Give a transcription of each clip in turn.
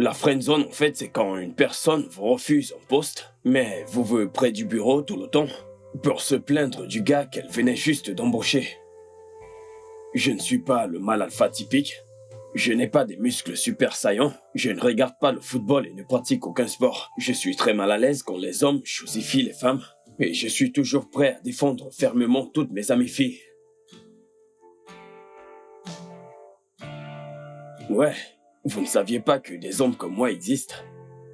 La friendzone, en fait, c'est quand une personne vous refuse un poste, mais vous veut près du bureau tout le temps, pour se plaindre du gars qu'elle venait juste d'embaucher. Je ne suis pas le mâle alpha typique. Je n'ai pas des muscles super saillants. Je ne regarde pas le football et ne pratique aucun sport. Je suis très mal à l'aise quand les hommes chosifient les femmes. Et je suis toujours prêt à défendre fermement toutes mes amies filles. Ouais, vous ne saviez pas que des hommes comme moi existent?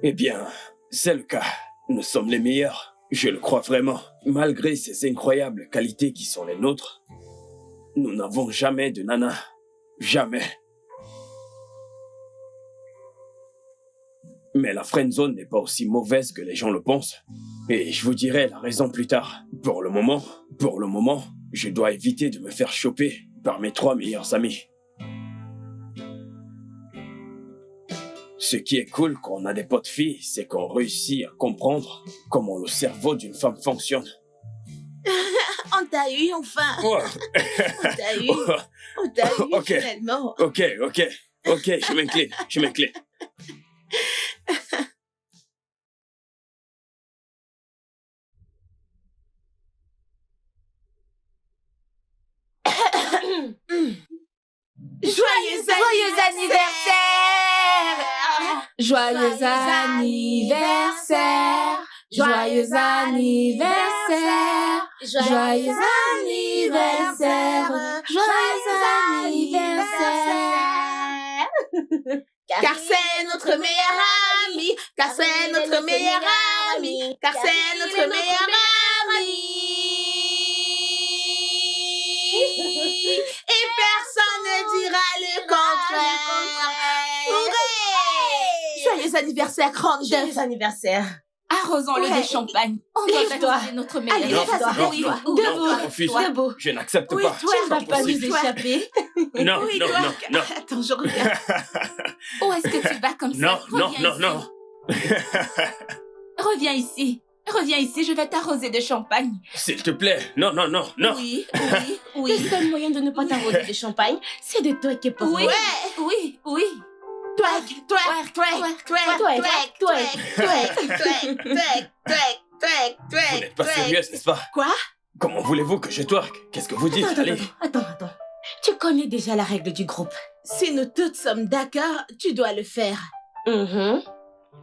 Eh bien, c'est le cas. Nous sommes les meilleurs. Je le crois vraiment. Malgré ces incroyables qualités qui sont les nôtres, nous n'avons jamais de nana. Jamais. Mais la friendzone n'est pas aussi mauvaise que les gens le pensent. Et je vous dirai la raison plus tard. Pour le moment, je dois éviter de me faire choper par mes 3 meilleurs amis. Ce qui est cool quand on a des potes filles, c'est qu'on réussit à comprendre comment le cerveau d'une femme fonctionne. On t'a eu, enfin. Ouais. On t'a eu. On t'a eu, Ok. finalement. Ok, je m'incline. Joyeux anniversaire! Joyeux anniversaire! Joyeux anniversaire! Joyeux anniversaire! Joyeux anniversaire! Car c'est notre meilleur ami, car c'est notre meilleur ami, car c'est notre meilleur ami. Et personne ne dira le contraire. Hurrah! Joyeux anniversaire, grande Joyeux anniversaire. Arrosons-le Ouais. de champagne. On doit Lève-toi. baptiser notre meilleur. Allez, Non, lève-toi. non, Oui, non. oui, Debout. Refuse. Debout. Je n'accepte Oui, pas. toi, Tu ne vas C'est pas nous possible. échapper. Non, Oui, non, toi. non. Attends, je regarde. Où est-ce que tu vas comme ça? Non. Reviens ici. Reviens ici, je vais t'arroser de champagne. S'il te plaît. Non. Oui. Le seul moyen de ne pas t'arroser de champagne, c'est de twerker pour Oui. moi. Oui. Twerk, twerk, twerk, twerk, twerk, Vous n'êtes pas sérieuse, n'est-ce pas? Quoi? Comment voulez-vous que je twerk? Qu'est-ce que vous dites? Allez. Attends. Tu connais déjà la règle du groupe. Si nous toutes sommes d'accord, tu dois le faire.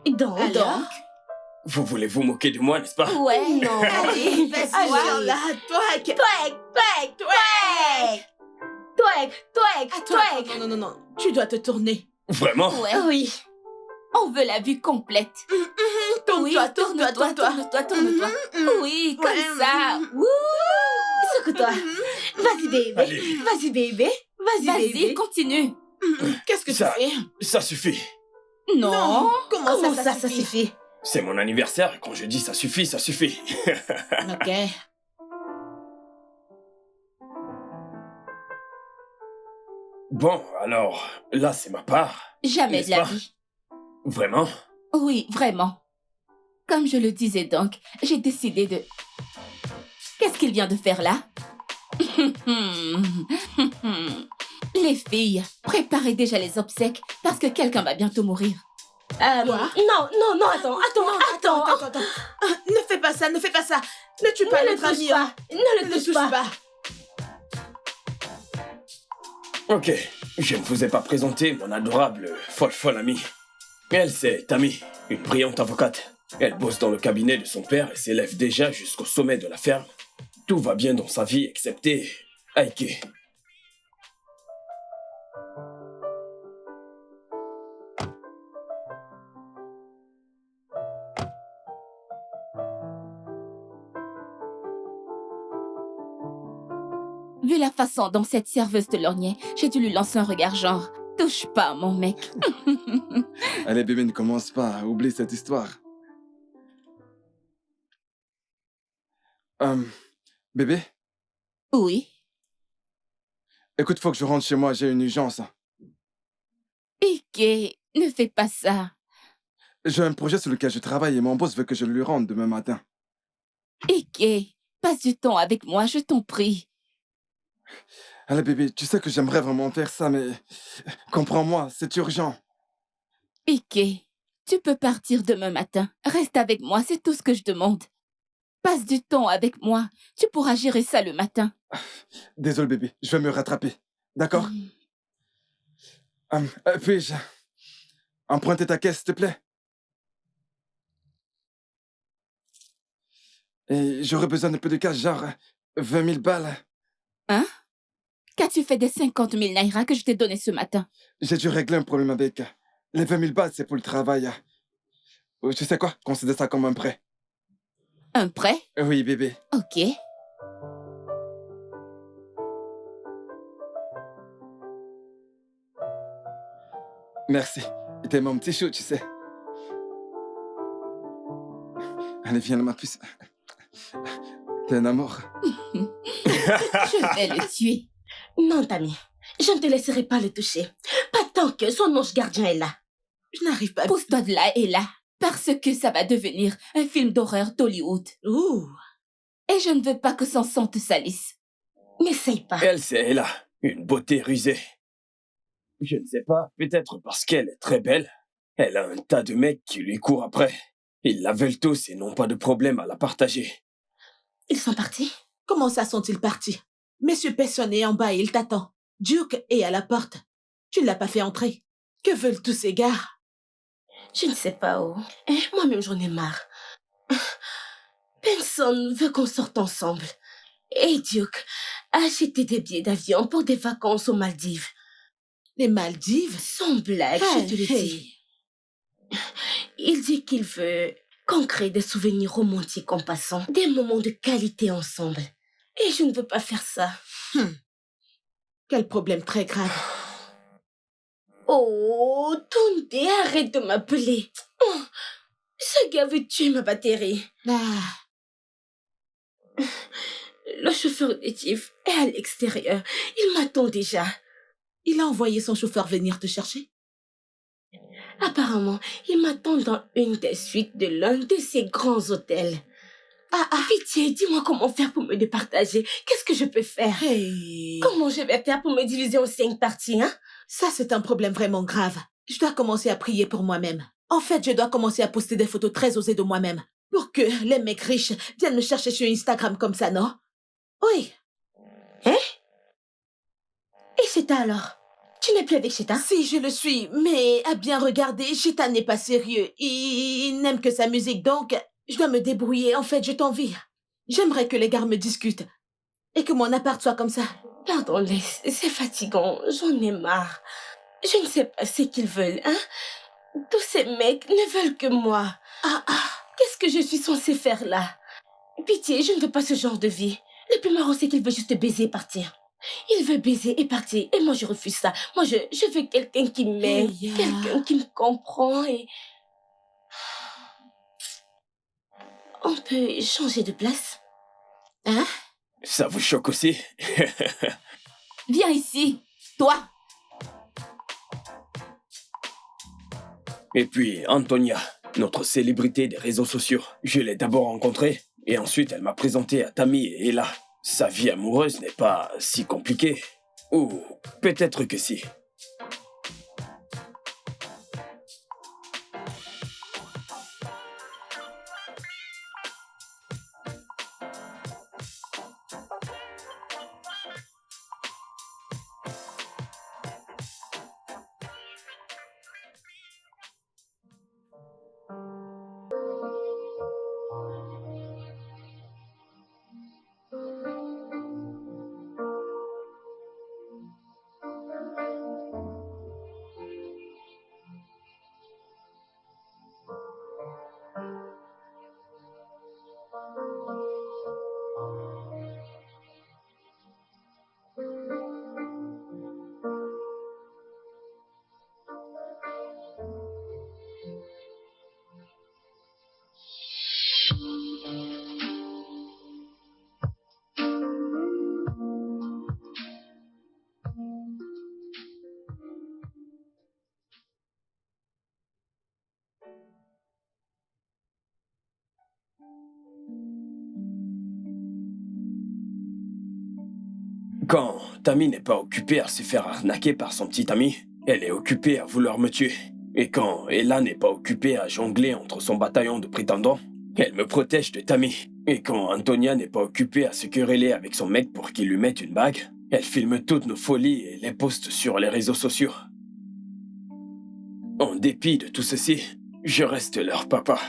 Donc, Vous voulez vous moquer de moi, n'est-ce pas? Ouais. non. Allez, vas-y, Allez. Charlotte, twerk. Twerk. Attends, non. Tu dois te tourner. Vraiment? Ouais. Oui. On veut la vue complète. Tourne-toi. Tourne-toi. Oui, comme Ouais, ça. Secoue-toi. Vas-y, bébé. Allez. Vas-y, bébé. Vas-y, continue. Qu'est-ce que tu Ça- fais? Ça suffit. Non. Comment ça suffit? C'est mon anniversaire. Quand je dis ça suffit, ça suffit. Ok. Bon, alors, là, c'est ma part. Jamais N'est-ce de la pas? vie. Vraiment? Oui, vraiment. Comme je le disais donc, j'ai décidé de... Qu'est-ce qu'il vient de faire là? Les filles, préparez déjà les obsèques parce que quelqu'un va bientôt mourir. Quoi? Non, attends. Ne fais pas ça. Ne tue pas Ne le notre touche ami. pas. Ne le touche pas. Ok, je ne vous ai pas présenté mon adorable, folle amie. Elle, c'est Tammy, une brillante avocate. Elle bosse dans le cabinet de son père et s'élève déjà jusqu'au sommet de la ferme. Tout va bien dans sa vie, excepté Aike. Vu la façon dont cette serveuse te lorgnait, j'ai dû lui lancer un regard genre « Touche pas, mon mec ». Allez, bébé, ne commence pas. Oublie cette histoire. Bébé, Oui. écoute, faut que je rentre chez moi. J'ai une urgence. Ike, ne fais pas ça. J'ai un projet sur lequel je travaille et mon boss veut que je lui rende demain matin. Ike, passe du temps avec moi, je t'en prie. Allez, bébé, tu sais que j'aimerais vraiment faire ça, mais comprends-moi, c'est urgent. Piqué, tu peux partir demain matin. Reste avec moi, c'est tout ce que je demande. Passe du temps avec moi. Tu pourras gérer ça le matin. Désolé, bébé. Je vais me rattraper. D'accord? Puis-je emprunter ta caisse, s'il te plaît? Et j'aurais besoin d'un peu de cash, genre 20 000 balles. Hein? Qu'as-tu fait des 50 000 naira que je t'ai donné ce matin? J'ai dû régler un problème avec. Les 20 000 balles, c'est pour le travail. Tu sais quoi? Considère ça comme un prêt. Un prêt? Oui, bébé. Ok. Merci. T'es mon petit chou, tu sais. Allez, viens, ma puce. T'es un amour. Je vais le tuer. Non, Tammy. Je ne te laisserai pas le toucher. Pas tant que son ange gardien est là. Je n'arrive pas à... Pousse-toi de là et là. Parce que ça va devenir un film d'horreur d'Hollywood. Ouh. Et je ne veux pas que son sang te salisse. N'essaye pas. Elle, c'est Ella, une beauté rusée. Je ne sais pas, peut-être parce qu'elle est très belle. Elle a un tas de mecs qui lui courent après. Ils la veulent tous et n'ont pas de problème à la partager. Ils sont partis? Comment ça sont-ils partis? Monsieur Pesson est en bas et il t'attend. Duke est à la porte. Tu ne l'as pas fait entrer. Que veulent tous ces gars? Je ne sais pas où. Moi-même, j'en ai marre. Personne veut qu'on sorte ensemble. Et Duke a acheté des billets d'avion pour des vacances aux Maldives. Les Maldives? Sans blague, je te le dis. Il dit qu'il veut qu'on crée des souvenirs romantiques en passant, des moments de qualité ensemble. Et je ne veux pas faire ça. Quel problème très grave. Oh, Tunde, arrête de m'appeler. Oh, ce gars veut tuer ma batterie. Ah, Le chauffeur natif est à l'extérieur. Il m'attend déjà. il a envoyé son chauffeur venir te chercher? Apparemment, il m'attend dans une des suites de l'un de ces grands hôtels. Pitié, dis-moi comment faire pour me départager. Qu'est-ce que je peux faire? Hey. Comment je vais faire pour me diviser en 5 parties, hein? Ça, c'est un problème vraiment grave. Je dois commencer à prier pour moi-même. En fait, je dois commencer à poster des photos très osées de moi-même. Pour que les mecs riches viennent me chercher sur Instagram comme ça, non? Oui. Hein? Et Cheta alors? Tu n'es plus avec Cheta? Si, je le suis, mais à bien regarder, Cheta n'est pas sérieux. Il n'aime que sa musique, donc je dois me débrouiller. En fait, je t'envie. J'aimerais que les gars me discutent. Et que mon appart soit comme ça. Pardon, c'est fatigant. J'en ai marre. Je ne sais pas ce qu'ils veulent, hein? Tous ces mecs ne veulent que moi. Qu'est-ce que je suis censée faire là? Pitié, je ne veux pas ce genre de vie. Le plus marrant, c'est qu'il veut juste baiser et partir. Il veut baiser et partir. Et moi, je refuse ça. Moi, je veux quelqu'un qui m'aime. Hey, Quelqu'un qui me comprend et... On peut changer de place? Hein? Ça vous choque aussi? Viens ici, toi. Et puis, Antonia, notre célébrité des réseaux sociaux. Je l'ai d'abord rencontrée, et ensuite elle m'a présenté à Tammy et Ella. Sa vie amoureuse n'est pas si compliquée. Ou peut-être que si. Quand Tammy n'est pas occupée à se faire arnaquer par son petit ami, elle est occupée à vouloir me tuer. Et quand Ella n'est pas occupée à jongler entre son bataillon de prétendants, elle me protège de Tammy. Et quand Antonia n'est pas occupée à se quereller avec son mec pour qu'il lui mette une bague, elle filme toutes nos folies et les poste sur les réseaux sociaux. En dépit de tout ceci, je reste leur papa.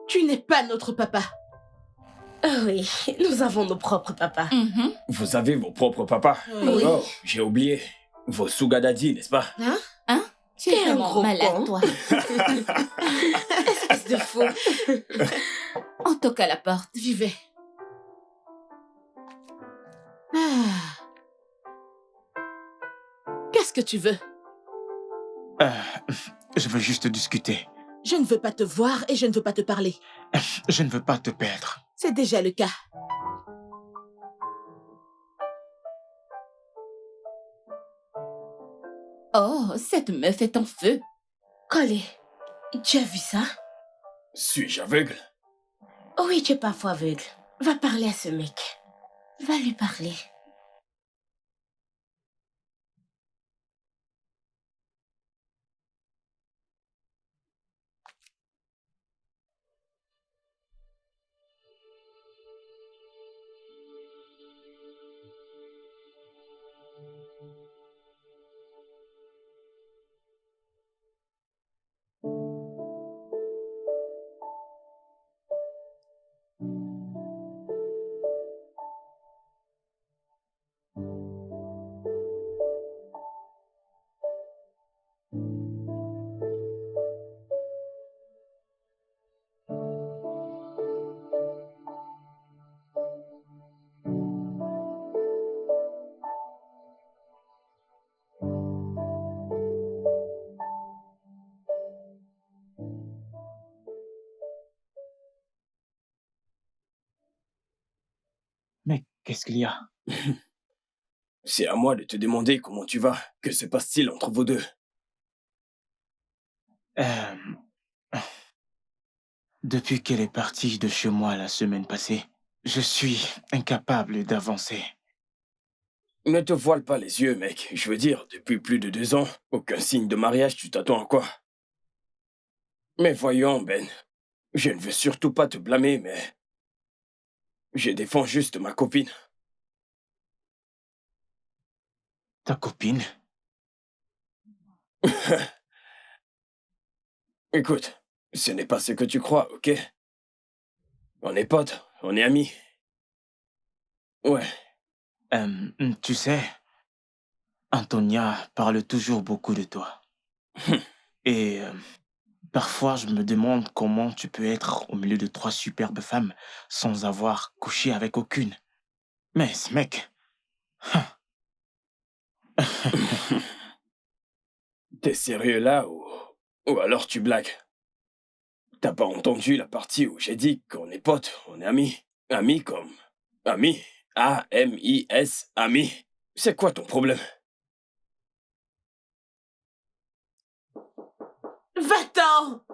Tu n'es pas notre papa. Ah oui, nous avons nos propres papas. Vous avez vos propres papas? Oui. Oh, j'ai oublié. Vos sugar daddy, n'est-ce pas? Hein? Tu T'es es un vraiment gros malade, con. toi. Espèce de fou. On toque à la porte. J'y vais. Ah. Qu'est-ce que tu veux? Je veux juste discuter. Je ne veux pas te voir et je ne veux pas te parler. Je ne veux pas te perdre. C'est déjà le cas. Oh, cette meuf est en feu. Collé, tu as vu ça? Suis-je aveugle? Oui, tu es parfois aveugle. Va parler à ce mec. Va lui parler. Mais qu'est-ce qu'il y a? C'est à moi de te demander comment tu vas. Que se passe-t-il entre vous deux? Depuis qu'elle est partie de chez moi la semaine passée, je suis incapable d'avancer. Ne te voile pas les yeux, mec. Je veux dire, depuis plus de 2 ans, aucun signe de mariage, tu t'attends à quoi? Mais voyons, Ben. Je ne veux surtout pas te blâmer, mais... je défends juste ma copine. Ta copine? Écoute, ce n'est pas ce que tu crois, ok? On est potes, on est amis. Ouais, Tu sais, Antonia parle toujours beaucoup de toi. Et Parfois, je me demande comment tu peux être au milieu de 3 superbes femmes sans avoir couché avec aucune. Mais ce mec... T'es sérieux là ou alors tu blagues? T'as pas entendu la partie où j'ai dit qu'on est potes, on est amis? Amis comme... Amis? A-M-I-S, amis? C'est quoi ton problème? Va-t'en!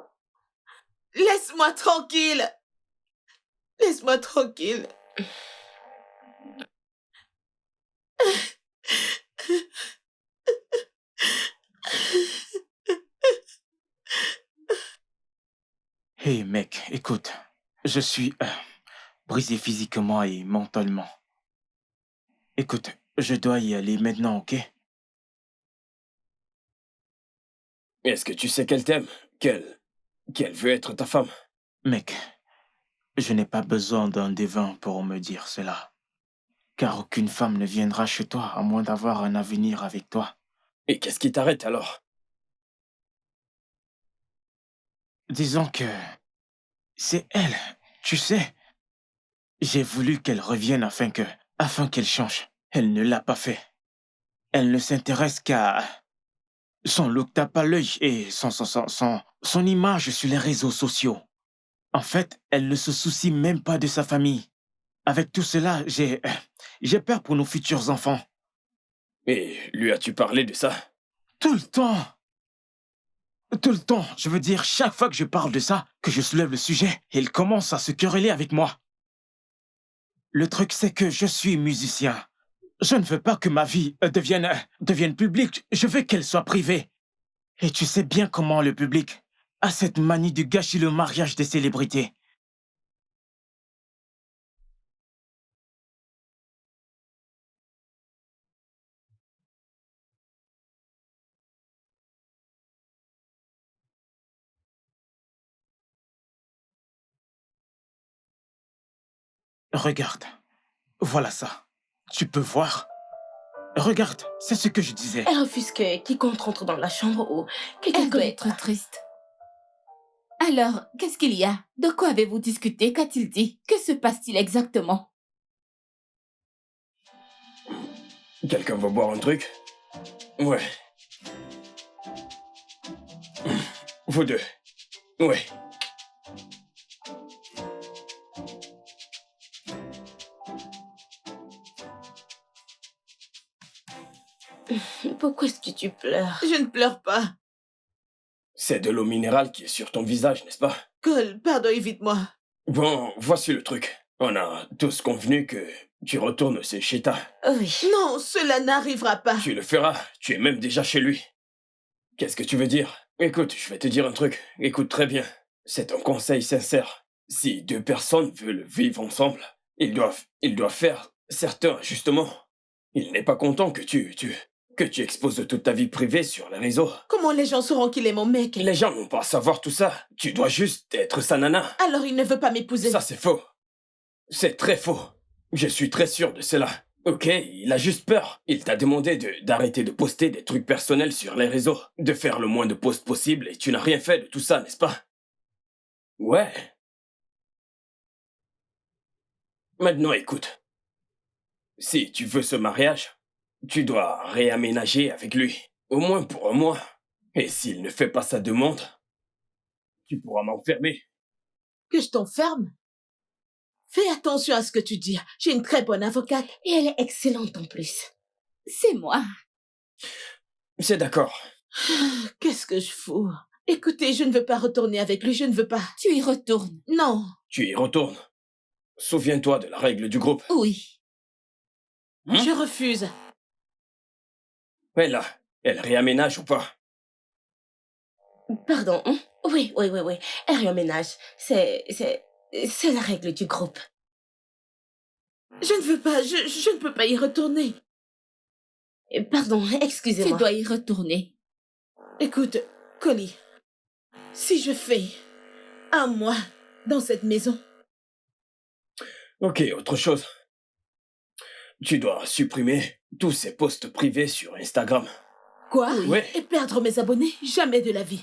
Laisse-moi tranquille! Laisse-moi tranquille. Hé mec, écoute, je suis brisé physiquement et mentalement. Écoute, je dois y aller maintenant, ok? Est-ce que tu sais qu'elle t'aime? Qu'elle veut être ta femme? Mec, je n'ai pas besoin d'un devin pour me dire cela. Car aucune femme ne viendra chez toi à moins d'avoir un avenir avec toi. Et qu'est-ce qui t'arrête alors? Disons que c'est elle, tu sais. J'ai voulu qu'elle revienne afin qu'elle change. Elle ne l'a pas fait. Elle ne s'intéresse qu'à son look tape à l'œil et son image sur les réseaux sociaux. En fait, elle ne se soucie même pas de sa famille. Avec tout cela, j'ai peur pour nos futurs enfants. Et lui as-tu parlé de ça? Tout le temps. Tout le temps. Je veux dire, chaque fois que je parle de ça, que je soulève le sujet, il commence à se quereller avec moi. Le truc, c'est que je suis musicien. Je ne veux pas que ma vie devienne publique. Je veux qu'elle soit privée. Et tu sais bien comment le public a cette manie de gâcher le mariage des célébrités. Regarde. Voilà ça. Tu peux voir? Regarde, c'est ce que je disais. Elle refuse que quiconque rentre dans la chambre ou que Elle quelqu'un doit être triste. Alors, qu'est-ce qu'il y a? De quoi avez-vous discuté? Qu'a-t-il dit? Que se passe-t-il exactement? Quelqu'un va boire un truc? Ouais. Vous deux. Ouais. Pourquoi est-ce que tu pleures? Je ne pleure pas. C'est de l'eau minérale qui est sur ton visage, n'est-ce pas? Cole, pardon, évite-moi. Bon, voici le truc. On a tous convenu que tu retournes chez Sheta. Oui. Non, cela n'arrivera pas. Tu le feras. Tu es même déjà chez lui. Qu'est-ce que tu veux dire? Écoute, je vais te dire un truc. Écoute très bien. C'est un conseil sincère. Si deux personnes veulent vivre ensemble, ils doivent faire certains ajustements. Il n'est pas content que tu exposes toute ta vie privée sur les réseaux. Comment les gens sauront qu'il est mon mec? Les gens n'ont pas à savoir tout ça. Tu dois juste être sa nana. Alors il ne veut pas m'épouser. Ça, c'est faux. C'est très faux. Je suis très sûr de cela. Ok, il a juste peur. Il t'a demandé d'arrêter de poster des trucs personnels sur les réseaux, de faire le moins de posts possible, et tu n'as rien fait de tout ça, n'est-ce pas? Ouais. Maintenant, écoute. Si tu veux ce mariage, tu dois réaménager avec lui, au moins pour un mois. Et s'il ne fait pas sa demande, tu pourras m'enfermer. Que je t'enferme? Fais attention à ce que tu dis. J'ai une très bonne avocate. Et elle est excellente en plus. C'est moi. C'est d'accord. Qu'est-ce que je fous? Écoutez, je ne veux pas retourner avec lui, je ne veux pas. Tu y retournes. Non. Tu y retournes. Souviens-toi de la règle du groupe. Oui. Hein? Je refuse. Ouais, là, elle réaménage ou pas? Pardon. Oui. Elle réemménage. C'est la règle du groupe. Je ne veux pas, je ne peux pas y retourner. Pardon, Tu excusez-moi. dois y retourner. Écoute, Collie, si je fais un mois dans cette maison, Ok, autre chose. Tu dois supprimer tous ces posts privés sur Instagram. quoi? Ouais. Et perdre mes abonnés? Jamais de la vie.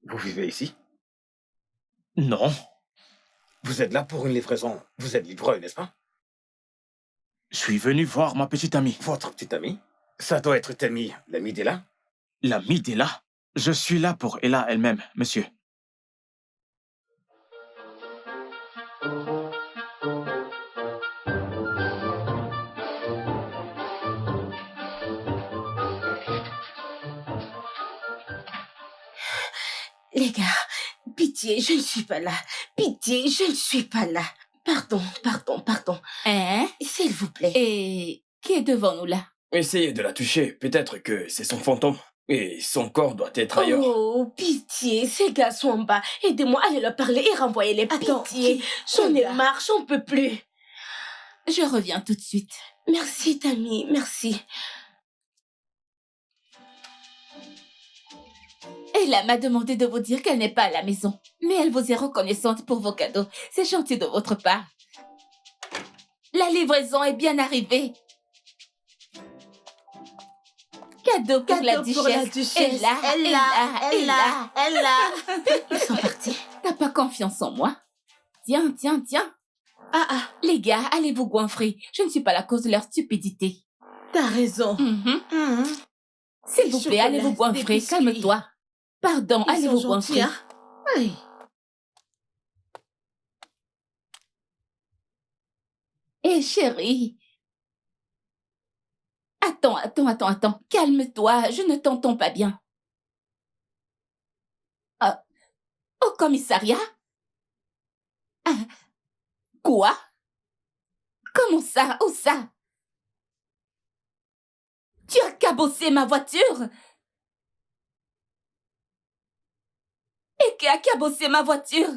Vous vivez ici? Non, Vous êtes là pour une livraison. Vous êtes livreur, n'est-ce pas? je suis venu voir ma petite amie. Votre petite amie? Ça doit être Tammy, l'amie d'Ella. L'amie d'Ella. Je suis là pour Ella elle-même, monsieur. Les gars, pitié, je ne suis pas là. Pitié, je ne suis pas là. Pardon, pardon, pardon. Hein? S'il vous plaît. Et qui est devant nous là? Essayez de la toucher, peut-être que c'est son fantôme. Et son corps doit être ailleurs. Oh, pitié, ces gars sont en bas. Aidez-moi, allez leur parler et renvoyez-les. Attends, Pitié, qui- j'en ai gars? marre, j'en peux plus. Je reviens tout de suite. Merci, Tammy, merci. Ella m'a demandé de vous dire qu'elle n'est pas à la maison. Mais elle vous est reconnaissante pour vos cadeaux. C'est gentil de votre part. La livraison est bien arrivée. Cadeau pour la duchesse. Ella. Ils sont partis. T'as pas confiance en moi? Tiens. Ah, Les gars, allez vous goinfrer. Je ne suis pas la cause de leur stupidité. t'as raison. Mhm. S'il vous plaît, allez vous Chocolat, des goinfrer. biscuits. Calme-toi. Pardon, Ils allez sont vous gentils, goinfrer. hein? Oui. Hé, chérie. Attends. Calme-toi, je ne t'entends pas bien. Au commissariat? Ah, quoi? Comment ça? Où ça? Tu as cabossé ma voiture? Et qui a cabossé ma voiture?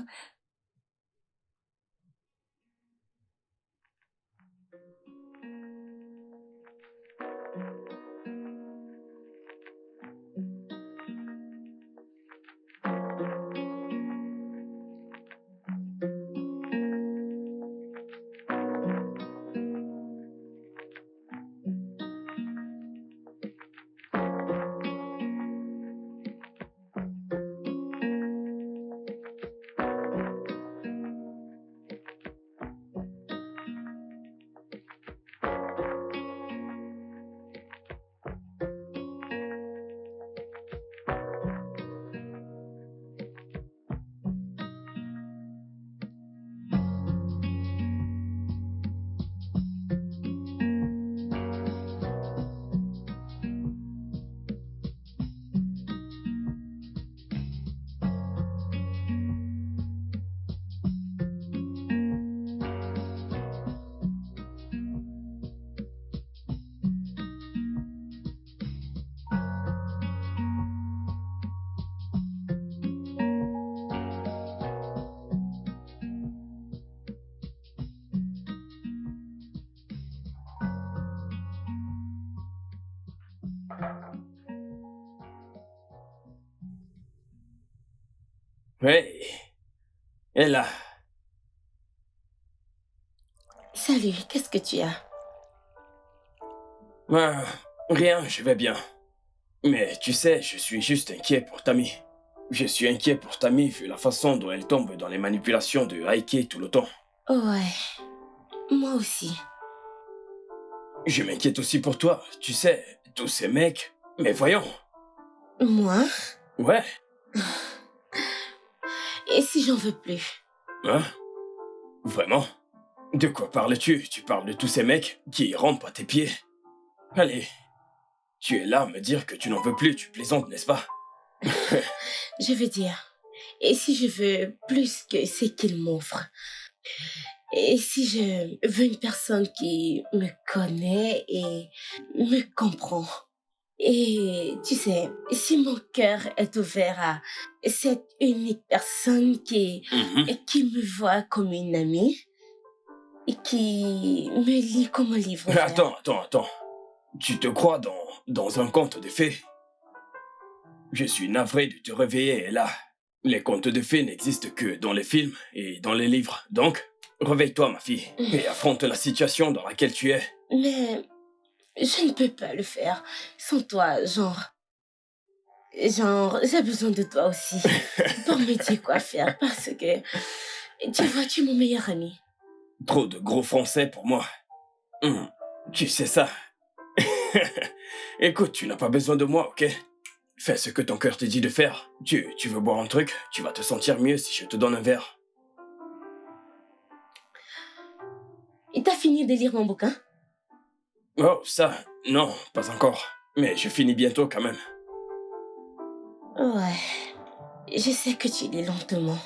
Hey, Ella, Salut, qu'est-ce que tu as? rien, je vais bien. Mais tu sais, je suis juste inquiet pour Tammy. Je suis inquiet pour Tammy vu la façon dont elle tombe dans les manipulations de Heike tout le temps. Ouais, moi aussi. Je m'inquiète aussi pour toi, tu sais, tous ces mecs. Mais voyons, Moi? ouais, Et si j'en veux plus? hein? Vraiment? De quoi parles-tu? Tu parles de tous ces mecs qui rampent à tes pieds? Allez, tu es là à me dire que tu n'en veux plus, tu plaisantes, n'est-ce pas? Je veux dire, et si je veux plus que ce qu'il m'offre? Et si je veux une personne qui me connaît et me comprend? Et tu sais, si mon cœur est ouvert à cette unique personne qui me voit comme une amie et qui me lit comme un livre ouvert. Attends. Tu te crois dans un conte de fées? Je suis navré de te réveiller, et là. Les contes de fées n'existent que dans les films et dans les livres. Donc, réveille-toi, ma fille, et affronte la situation dans laquelle tu es. Mais je ne peux pas le faire sans toi, genre... Genre, j'ai besoin de toi aussi pour me dire quoi faire parce que, tu vois, tu es mon meilleur ami. Trop de gros français pour moi. Tu sais ça. Écoute, tu n'as pas besoin de moi, ok? Fais ce que ton cœur te dit de faire. Tu veux boire un truc? Tu vas te sentir mieux si je te donne un verre. Et t'as fini de lire mon bouquin? Oh, ça, non, pas encore. Mais je finis bientôt quand même. Ouais, je sais que tu lis lentement.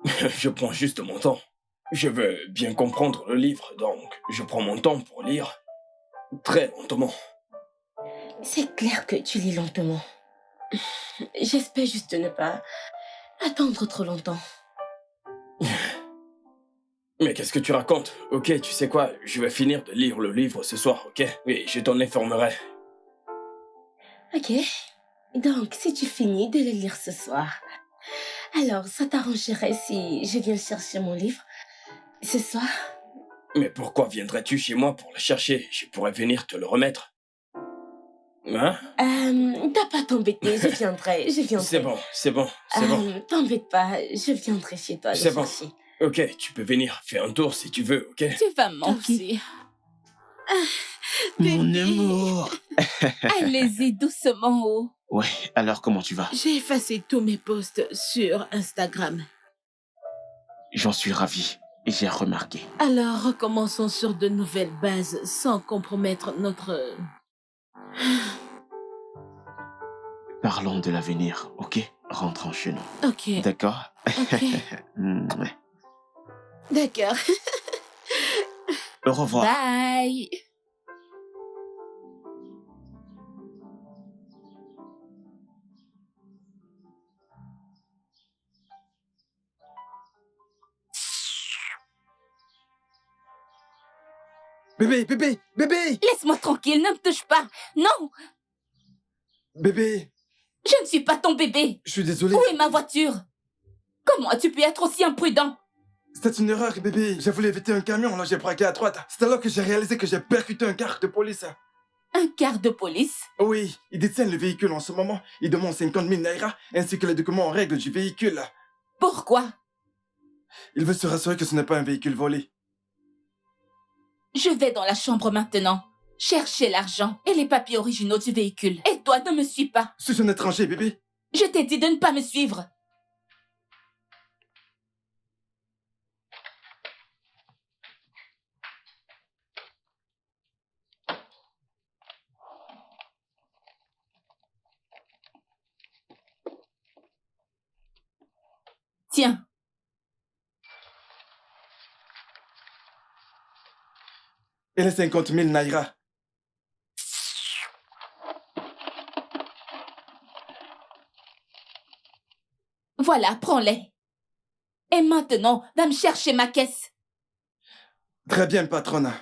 Je prends juste mon temps. Je veux bien comprendre le livre, donc je prends mon temps pour lire. Très lentement. C'est clair que tu lis lentement. J'espère juste ne pas attendre trop longtemps. Mais qu'est-ce que tu racontes? Ok, tu sais quoi, je vais finir de lire le livre ce soir, ok? Oui, je t'en informerai. Ok, donc si tu finis de le lire ce soir, alors ça t'arrangerait si je viens chercher mon livre ce soir? Mais pourquoi viendrais-tu chez moi pour le chercher? Je pourrais venir te le remettre. Hein? T'as pas t'embêter, je viendrai. C'est bon, c'est bon. T'embête pas, je viendrai chez toi le C'est bon. chercher. Ok, tu peux venir, fais un tour si tu veux, ok? Tu vas me manquer. Mon amour. Allez-y doucement, oh. Ouais, alors comment tu vas? J'ai effacé tous mes posts sur Instagram. J'en suis ravi. J'ai remarqué. Alors, recommençons sur de nouvelles bases sans compromettre notre... Parlons de l'avenir, ok? Rentrons chez nous. Ok, D'accord? ok, d'accord. Au revoir. Bye. Bébé, bébé, bébé! Laisse-moi tranquille, ne me touche pas. Non, Bébé, je ne suis pas ton bébé. je suis désolé. Où est ma voiture? Comment as-tu pu être aussi imprudent? C'était une erreur, bébé. J'ai voulu éviter un camion, là j'ai braqué à droite. C'est alors que j'ai réalisé que j'ai percuté un car de police. Un quart de police? Oui, ils détiennent le véhicule en ce moment. Ils demandent 50 000 naira ainsi que les documents en règle du véhicule. Pourquoi? Il veut se rassurer que ce n'est pas un véhicule volé. Je vais dans la chambre maintenant. Chercher l'argent et les papiers originaux du véhicule. Et toi, ne me suis pas. Suis-je un étranger, bébé? Je t'ai dit de ne pas me suivre. Tiens, Et les 50 000 naira? voilà, prends-les. Et maintenant, va me chercher ma caisse. Très bien, patronne.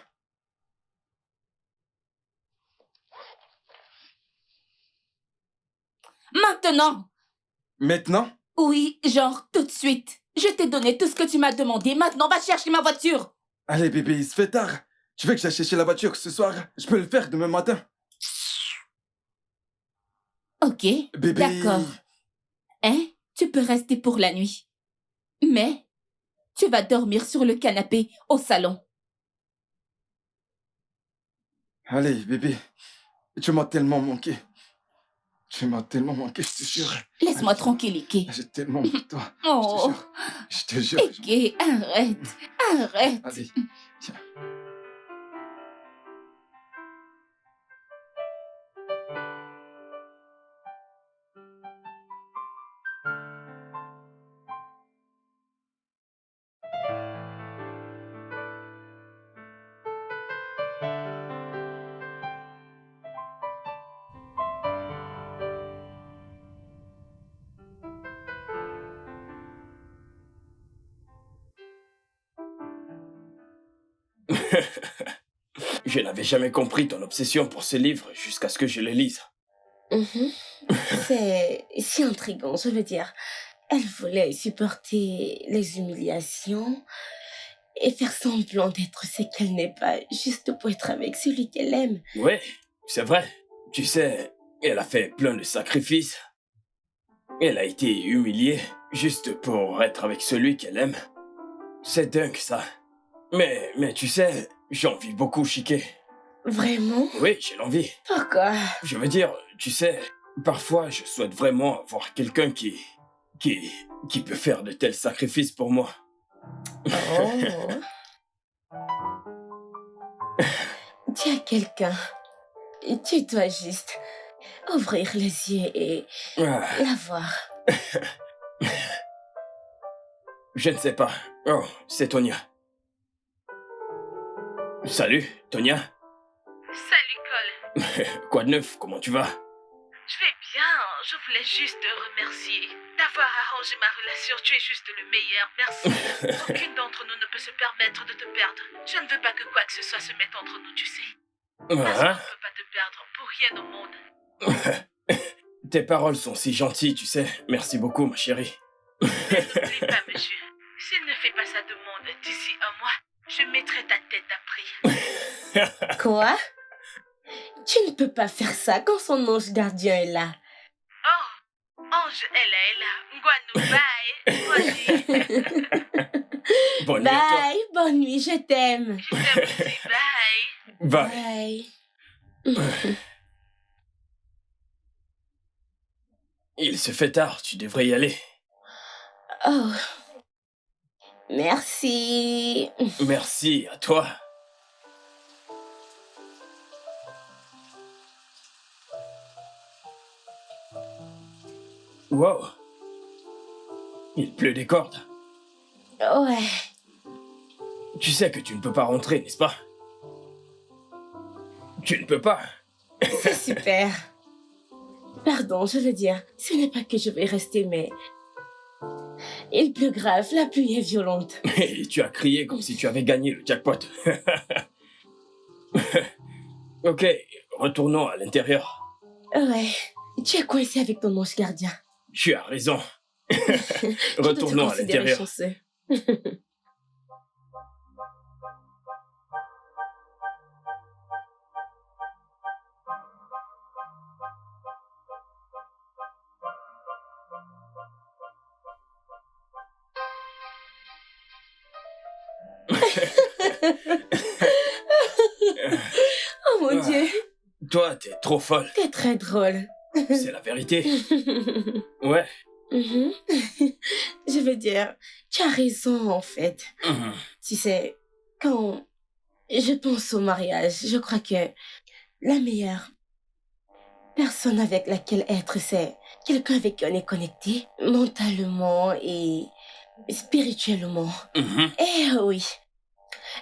Maintenant! Maintenant? Oui, genre, tout de suite. Je t'ai donné tout ce que tu m'as demandé. Maintenant, va chercher ma voiture. Allez, bébé, il se fait tard. Tu veux que j'aille chercher la voiture ce soir? Je peux le faire demain matin. Ok, Bébé... d'accord. Hein? Tu peux rester pour la nuit. Mais, tu vas dormir sur le canapé au salon. Allez, bébé. Tu m'as tellement manqué. Tu m'as tellement manqué, je te jure. Laisse-moi tranquille, Ike. J'ai tellement de toi. Oh, Je te jure. Ike, arrête, arrête. Allez, tiens. Je n'avais jamais compris ton obsession pour ce livre jusqu'à ce que je le lise. Mhm. C'est si intriguant, je veux dire. Elle voulait supporter les humiliations et faire semblant d'être ce qu'elle n'est pas, juste pour être avec celui qu'elle aime. Ouais, c'est vrai. Tu sais, elle a fait plein de sacrifices. Elle a été humiliée juste pour être avec celui qu'elle aime. C'est dingue ça. Mais tu sais, j'envie beaucoup Chiquet. Vraiment? Oui, j'ai l'envie. Pourquoi? Je veux dire, tu sais, parfois je souhaite vraiment avoir quelqu'un qui peut faire de tels sacrifices pour moi. Oh. Tu as quelqu'un. Tu dois juste ouvrir les yeux et Ah, la voir. je ne sais pas. Oh, c'est Tonia. Salut, Tonia. Salut Cole, Quoi de neuf? Comment tu vas? je vais bien. Je voulais juste te remercier d'avoir arrangé ma relation. Tu es juste le meilleur. Merci. Aucune d'entre nous ne peut se permettre de te perdre. Je ne veux pas que quoi que ce soit se mette entre nous, tu sais. Parce qu'on Ah, ne peut pas te perdre pour rien au monde. tes paroles sont si gentilles, tu sais. Merci beaucoup, ma chérie. N'oublie pas, monsieur. S'il ne fait pas sa demande d'ici un mois, je mettrai ta tête à prix. Quoi? Tu ne peux pas faire ça quand son ange gardien est là. Oh, Ange, elle est là. Ngwanou, bye. Bonne nuit à toi. Bye, bonne nuit, je t'aime. Je t'aime aussi, bye. Bye. Bye. Il se fait tard, tu devrais y aller. Oh. Merci. Merci à toi. Wow. Il pleut des cordes. Ouais. Tu sais que tu ne peux pas rentrer, n'est-ce pas? Tu ne peux pas. C'est super. Pardon, je veux dire, ce n'est pas que je vais rester, mais... Il pleut grave, la pluie est violente. Et tu as crié comme si tu avais gagné le jackpot. Ok, retournons à l'intérieur. Ouais. Tu es coincé avec ton ange gardien. Tu as raison. Tu peux te Retournons à considérer l'intérieur. chanceux. Oh mon Ah. Dieu, Toi, t'es trop folle. t'es très drôle. C'est la vérité. Ouais. Mhm. Je veux dire, tu as raison en fait. Mhm. Tu sais, quand je pense au mariage, je crois que la meilleure personne avec laquelle être, c'est quelqu'un avec qui on est connecté mentalement et spirituellement. Mhm. Eh oui,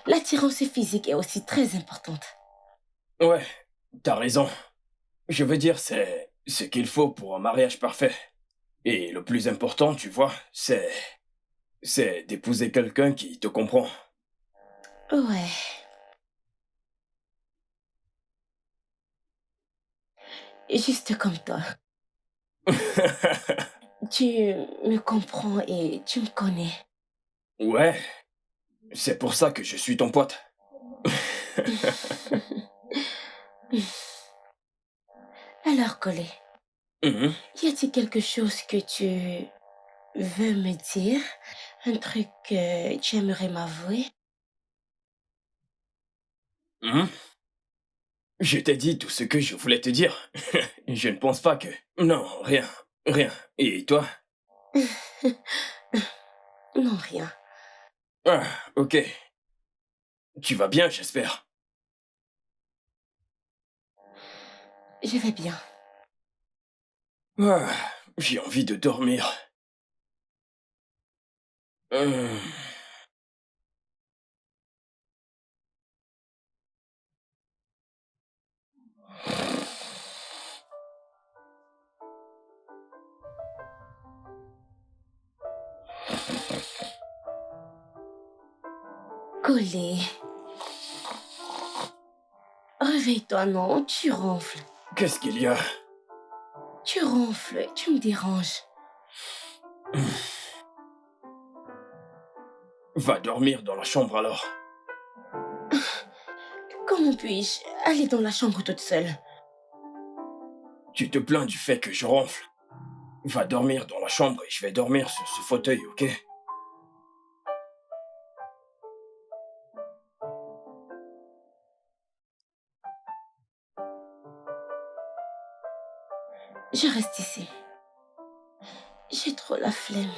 l'attirance physique est aussi très importante. Ouais, t'as raison. Je veux dire, c'est ce qu'il faut pour un mariage parfait. Et le plus important, tu vois, c'est d'épouser quelqu'un qui te comprend. Ouais. Juste comme toi. Tu me comprends et tu me connais. Ouais, c'est pour ça que je suis ton pote. Alors, Colé, Mhm. y a-t-il quelque chose que tu veux me dire? Un truc que tu aimerais m'avouer? Mhm. Je t'ai dit tout ce que je voulais te dire. Je ne pense pas que... Non, rien, rien. Et toi? Non, rien. Ah, ok. Tu vas bien, j'espère. Je vais bien. Ah, j'ai envie de dormir. Hum. Colé. Réveille-toi, non, tu ronfles. Qu'est-ce qu'il y a? ronfles, tu me déranges. Va dormir dans la chambre alors. Comment puis-je aller dans la chambre toute seule? Tu te plains du fait que je ronfle. Va dormir dans la chambre et je vais dormir sur ce fauteuil, ok? Je reste ici. J'ai trop la flemme.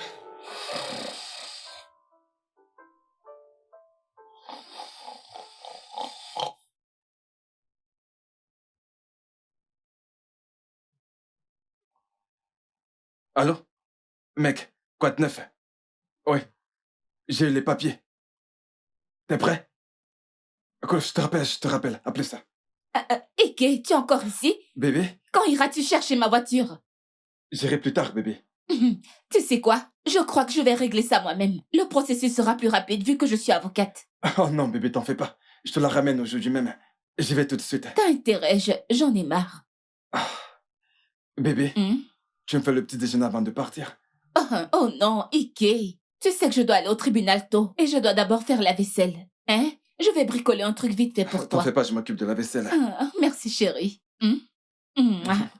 Allô? Mec, quoi de neuf? Oui, j'ai les papiers. T'es prêt? Cool, je te rappelle, appelez ça. Ike, tu es encore ici? Bébé, Quand iras-tu chercher ma voiture? j'irai plus tard, bébé. Tu sais quoi? Je crois que je vais régler ça moi-même. Le processus sera plus rapide vu que je suis avocate. Oh non, bébé, t'en fais pas. Je te la ramène aujourd'hui même. J'y vais tout de suite. T'as intérêt, j'en ai marre. Bébé, Hmm? tu me fais le petit déjeuner avant de partir? Oh non, Ike. Tu sais que je dois aller au tribunal tôt et je dois d'abord faire la vaisselle. Hein? Je vais bricoler un truc vite fait pour T'en toi. fais pas, je m'occupe de la vaisselle. Merci, chérie.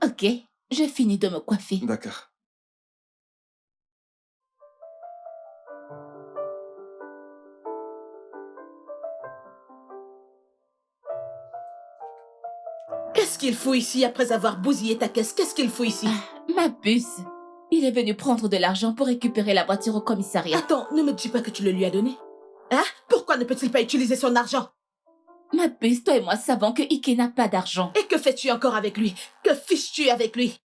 Ok, je finis de me coiffer. D'accord. Qu'est-ce qu'il fout ici après avoir bousillé ta caisse? Qu'est-ce qu'il fout ici? Ma puce. Il est venu prendre de l'argent pour récupérer la voiture au commissariat. Attends, ne me dis pas que tu le lui as donné. Hein? Pourquoi ne peut-il pas utiliser son argent? Ma puce, toi et moi savons que Ike n'a pas d'argent. Et que fais-tu encore avec lui? Que fiches-tu avec lui?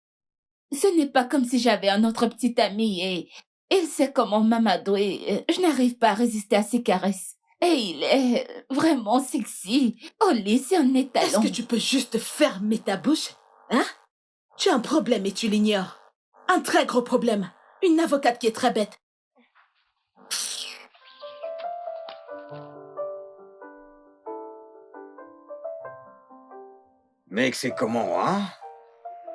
Ce n'est pas comme si j'avais un autre petit ami et il sait comment m'amadouer. Je n'arrive pas à résister à ses caresses. Et il est vraiment sexy. Oli, c'est un Est-ce étalon. que tu peux juste fermer ta bouche? Hein? Tu as un problème et tu l'ignores. Un très gros problème. Une avocate qui est très bête. Mec, c'est comment, hein?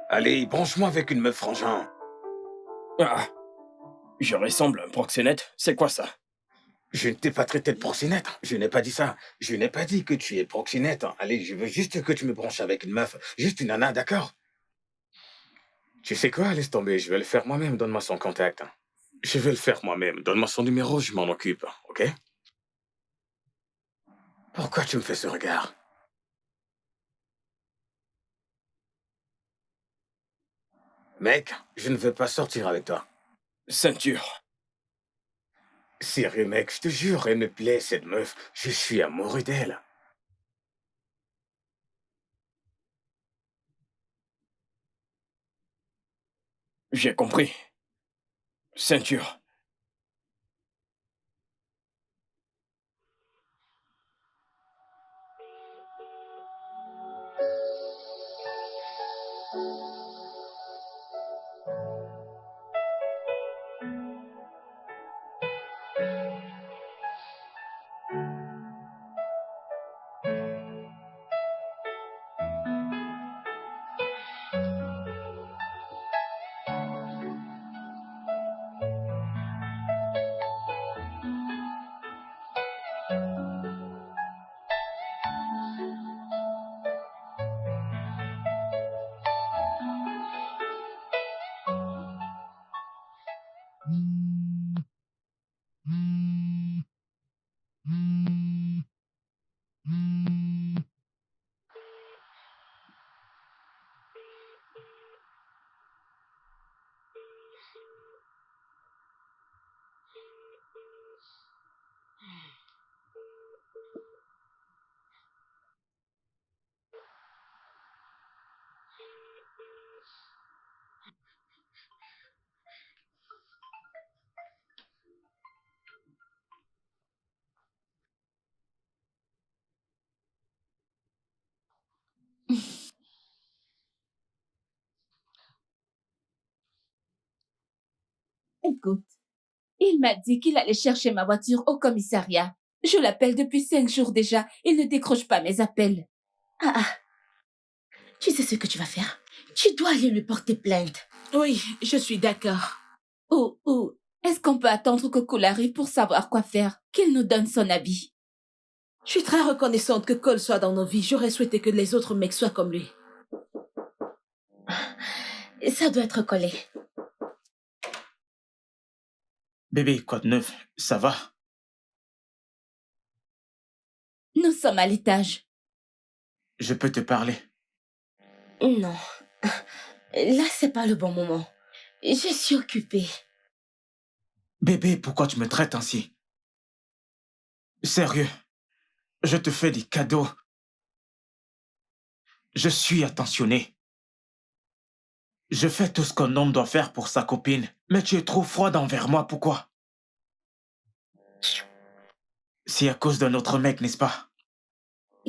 Allez, branche-moi avec une meuf frangin. Ah, je ressemble à un proxénète, c'est quoi ça? Je ne t'ai pas traité de proxénète. Je n'ai pas dit ça. Je n'ai pas dit que tu es proxénète. Allez, je veux juste que tu me branches avec une meuf. Juste une nana, d'accord? Tu sais quoi? Laisse tomber. Je vais le faire moi-même. Donne-moi son contact. Je vais le faire moi-même. Donne-moi son numéro, je m'en occupe. Ok? Pourquoi tu me fais ce regard? Mec, je ne veux pas sortir avec toi. Ceinture. Sérieux, mec, je te jure, elle me plaît, cette meuf. Je suis amoureux d'elle. J'ai compris. Ceinture. Écoute, il m'a dit qu'il allait chercher ma voiture au commissariat. Je l'appelle depuis 5 jours déjà. Il ne décroche pas mes appels. Tu sais ce que tu vas faire? Tu dois aller lui porter plainte. Oui, je suis d'accord. Ou est-ce qu'on peut attendre que Cole arrive pour savoir quoi faire? Qu'il nous donne son avis. Je suis très reconnaissante que Cole soit dans nos vies. J'aurais souhaité que les autres mecs soient comme lui. Ça doit être collé. Bébé, quoi de neuf? Ça va? Nous sommes à l'étage. Je peux te parler? Non. Là, c'est pas le bon moment. Je suis occupée. Bébé, pourquoi tu me traites ainsi? Sérieux, je te fais des cadeaux. Je suis attentionné. Je fais tout ce qu'un homme doit faire pour sa copine, mais tu es trop froide envers moi, pourquoi? C'est à cause d'un autre mec, n'est-ce pas?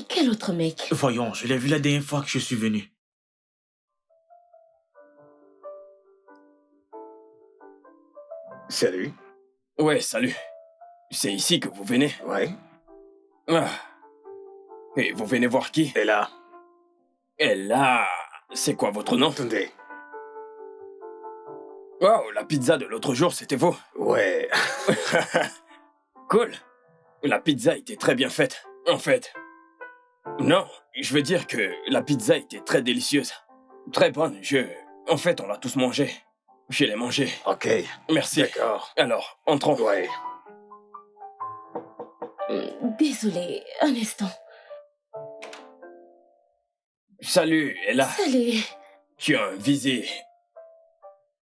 Quel autre mec? Voyons, je l'ai vu la dernière fois que je suis venu. Salut. Ouais, salut. C'est ici que vous venez? Ouais. Ah. Et vous venez voir qui? Et là, Et là... C'est quoi votre nom? attendez. Oh, la pizza de l'autre jour, c'était vous. Ouais. Cool. La pizza était très bien faite, en fait. Non, je veux dire que la pizza était très délicieuse. Très bonne, En fait, on l'a tous mangée. Je l'ai mangée. Ok. Merci. D'accord. Alors, entrons. Ouais. Désolée, un instant. Salut, Ella. Salut. Tu as un visé.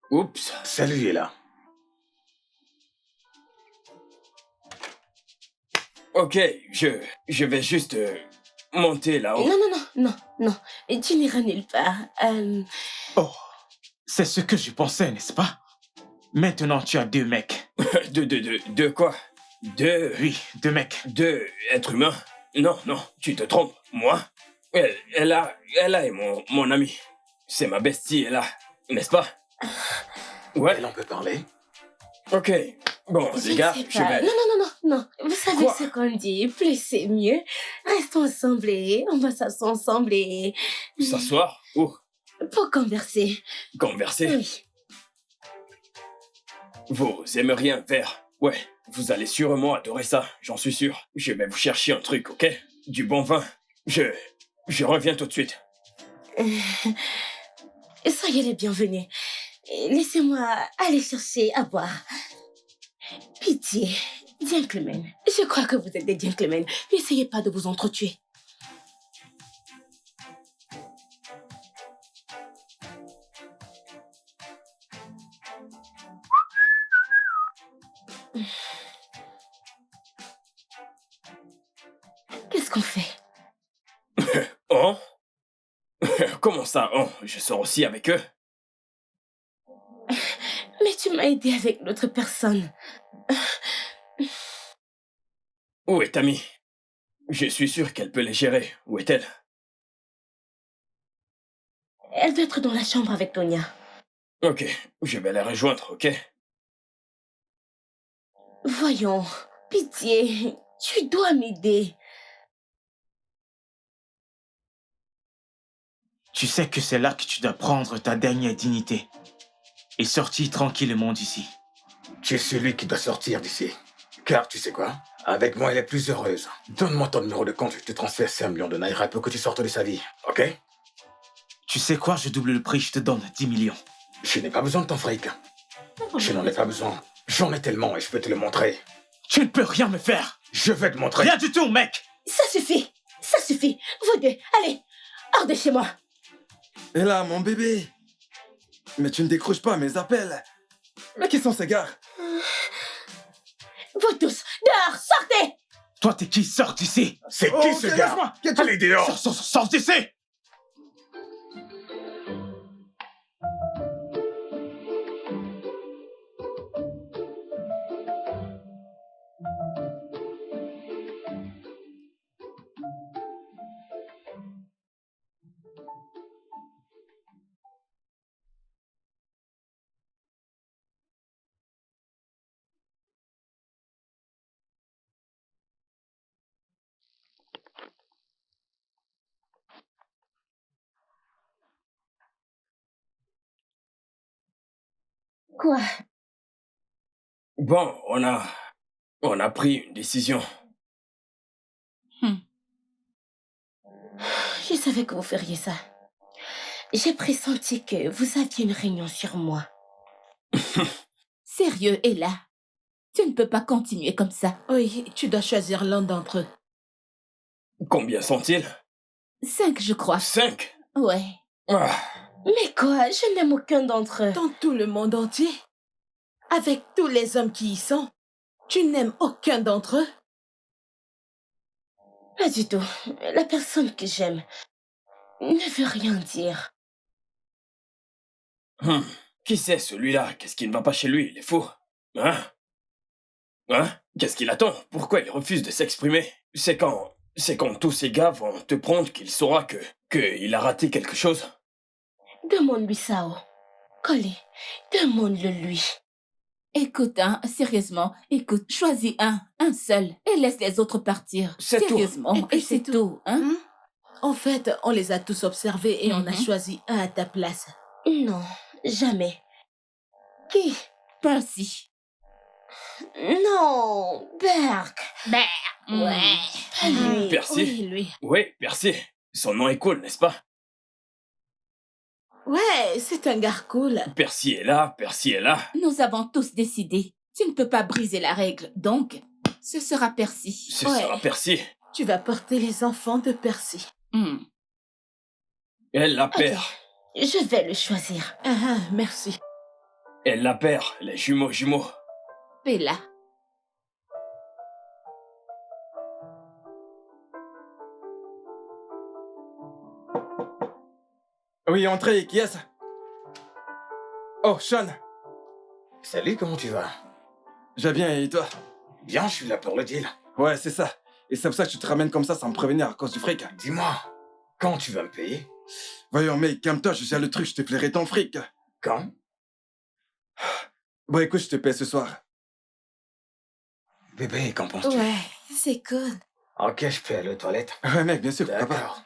Oups. Salut, Ella. Ok, je vais juste monter là-haut. Non, non, non, non, non. Tu n'iras nulle part. Oh, c'est ce que je pensais, n'est-ce pas? Maintenant, tu as deux mecs. De quoi? Oui, deux mecs. Deux êtres humains? Non, non, tu te trompes. Moi? Ella est mon amie. C'est ma bestie, Ella. N'est-ce pas? Ouais. Elle, on peut parler? Ok. Bon, Je les gars, ne sais je pas. vais... Non, non, non, non, non. Vous savez Quoi? ce qu'on dit. Plus c'est mieux. Restons ensemble et on va s'asseoir ensemble et... S'asseoir? Ou Pour converser. converser? Oui. Vous aimeriez un verre? Ouais, vous allez sûrement adorer ça, j'en suis sûr. Je vais vous chercher un truc, ok? Du bon vin. Je reviens tout de suite. Soyez les bienvenus. Laissez-moi aller chercher à boire. Pitié, gentlemen. Je crois que vous êtes des gentlemen. N'essayez pas de vous entretuer. Qu'est-ce qu'on fait? Oh? Comment ça, oh? Je sors aussi avec eux? Mais tu m'as aidé avec l'autre personne. Où est Tammy? Je suis sûr qu'elle peut les gérer. Où est-elle? Elle doit être dans la chambre avec Tonya. Ok, je vais la rejoindre, ok? Voyons, pitié, tu dois m'aider. Tu sais que c'est là que tu dois prendre ta dernière dignité et sortir tranquillement d'ici. Tu es celui qui doit sortir d'ici. Car tu sais quoi? Avec moi, elle est plus heureuse. Donne-moi ton numéro de compte, je te transfère 5 millions de naira pour que tu sortes de sa vie, ok? Tu sais quoi, je double le prix, je te donne 10 millions. Je n'ai pas besoin de ton fric. Je n'en ai pas besoin. J'en ai tellement et je peux te le montrer. Tu ne peux rien me faire. Je vais te montrer. Rien du tout, mec. Ça suffit, ça suffit. Vous deux, allez, hors de chez moi. Et là, mon bébé. Mais tu ne décroches pas mes appels. Mais qui sont ces gars? Vous tous, dehors, sortez. Toi, t'es qui? Sors d'ici. C'est Oh, qui ok, ce gars? laisse-moi. Allez dehors. Sors d'ici. Quoi? Bon, on a pris une décision. Je savais que vous feriez ça. J'ai pressenti que vous aviez une réunion sur moi. Sérieux, Ella, tu ne peux pas continuer comme ça. Oui, tu dois choisir l'un d'entre eux. Combien sont-ils? 5, je crois. 5? Ouais. Ah, Mais quoi? Je n'aime aucun d'entre eux. Dans tout le monde entier, avec tous les hommes qui y sont, tu n'aimes aucun d'entre eux? Pas du tout. La personne que j'aime ne veut rien dire. Qui c'est celui-là? Qu'est-ce qui ne va pas chez lui? Il est fou. Hein? Qu'est-ce qu'il attend? Pourquoi il refuse de s'exprimer? C'est quand tous ces gars vont te prendre qu'il saura qu'il a raté quelque chose. Demande-lui Sao. Collé, demande-le lui. Écoute, hein, sérieusement, écoute, choisis un seul, et laisse les autres partir. C'est tout. Sérieusement, Et puis et c'est tout, hein. En fait, on les a tous observés et on a Mhm. choisi un à ta place. Non, jamais. Qui? Percy. Non, Berk. Ouais. Pas lui. Percy? Oui, lui. Oui, Percy. Son nom est cool, n'est-ce pas? Ouais, c'est un gars cool. Percy est là, Percy est là. Nous avons tous décidé. Tu ne peux pas briser la règle, donc ce sera Percy. Ce Ouais. sera Percy. Tu vas porter les enfants de Percy. Hmm. Elle la Ok, perd. je vais le choisir. Merci. Elle la perd, les jumeaux. Bella. Oui, entrez, qui est-ce? Oh, Sean. Salut, comment tu vas? Je vais bien, et toi? Bien, je suis là pour le deal. Ouais, c'est ça. Et c'est pour ça que tu te ramènes comme ça sans me prévenir à cause du fric. Dis-moi, quand tu vas me payer? Voyons, mec, calme-toi, je gère le truc, je te flairai ton fric. Quand? Bon, écoute, je te paie ce soir. Bébé, qu'en penses-tu? Ouais, c'est cool. Ok, je peux aller aux toilettes. Ouais, mec, bien sûr, pourquoi pas. D'accord.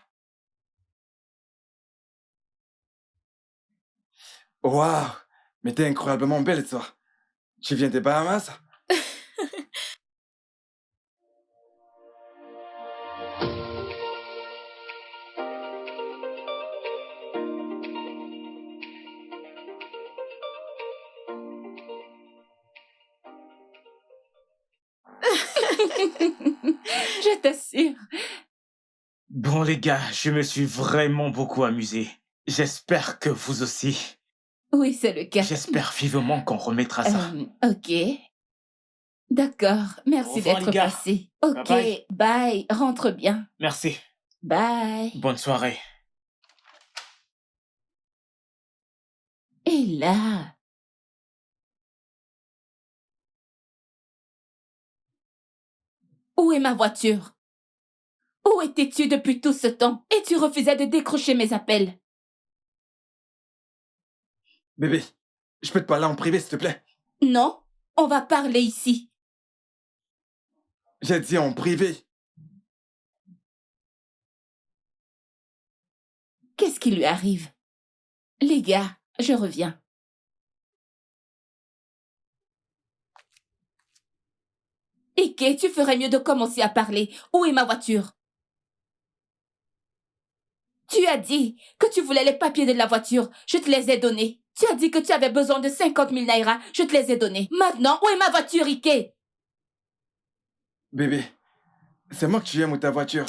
Waouh, mais t'es incroyablement belle, toi. Tu viens des Bahamas? Je t'assure. Bon, les gars, je me suis vraiment beaucoup amusé. J'espère que vous aussi. Oui, c'est le cas. J'espère vivement qu'on remettra ça. Ok. D'accord. Au Merci revoir, d'être les gars. passé. Ok, Bye bye. Rentre bien. Merci. Bye. Bonne soirée. Et là. Où est ma voiture? Où étais-tu depuis tout ce temps? Et tu refusais de décrocher mes appels. Bébé, je peux te parler en privé, s'il te plaît? Non, on va parler ici. J'ai dit en privé. Qu'est-ce qui lui arrive? Les gars, je reviens. Ike, tu ferais mieux de commencer à parler. Où est ma voiture? Tu as dit que tu voulais les papiers de la voiture. Je te les ai donnés. Tu as dit que tu avais besoin de 50 000 naira. Je te les ai donnés. Maintenant, où est ma voiture, Ike? Bébé, c'est moi que tu aimes ou ta voiture?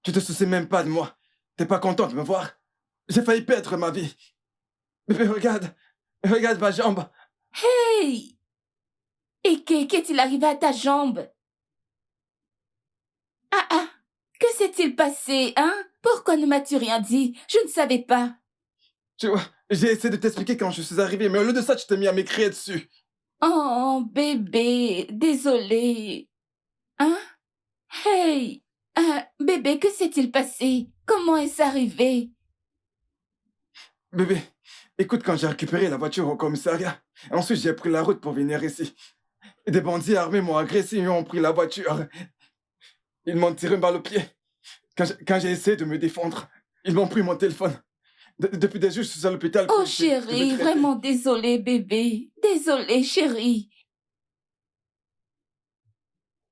Tu te soucies même pas de moi. T'es pas content de me voir? J'ai failli perdre ma vie. Bébé, regarde. Regarde ma jambe. Hey! Ike, qu'est-il arrivé à ta jambe? Ah! Que s'est-il passé, hein? Pourquoi ne m'as-tu rien dit? Je ne savais pas. Tu vois, j'ai essayé de t'expliquer quand je suis arrivé, mais au lieu de ça, tu t'es mis à m'écrire dessus. Oh, bébé, désolé. Hein? Hey! Bébé, que s'est-il passé? Comment est-ce arrivé? Bébé, écoute, quand j'ai récupéré la voiture au commissariat, ensuite j'ai pris la route pour venir ici. Des bandits armés m'ont agressé et ont pris la voiture. Ils m'ont tiré une balle au pied. Quand j'ai essayé de me défendre, ils m'ont pris mon téléphone. Depuis des jours, je suis à l'hôpital. Oh Je vais chérie, traiter. vraiment désolée bébé. Désolée chérie.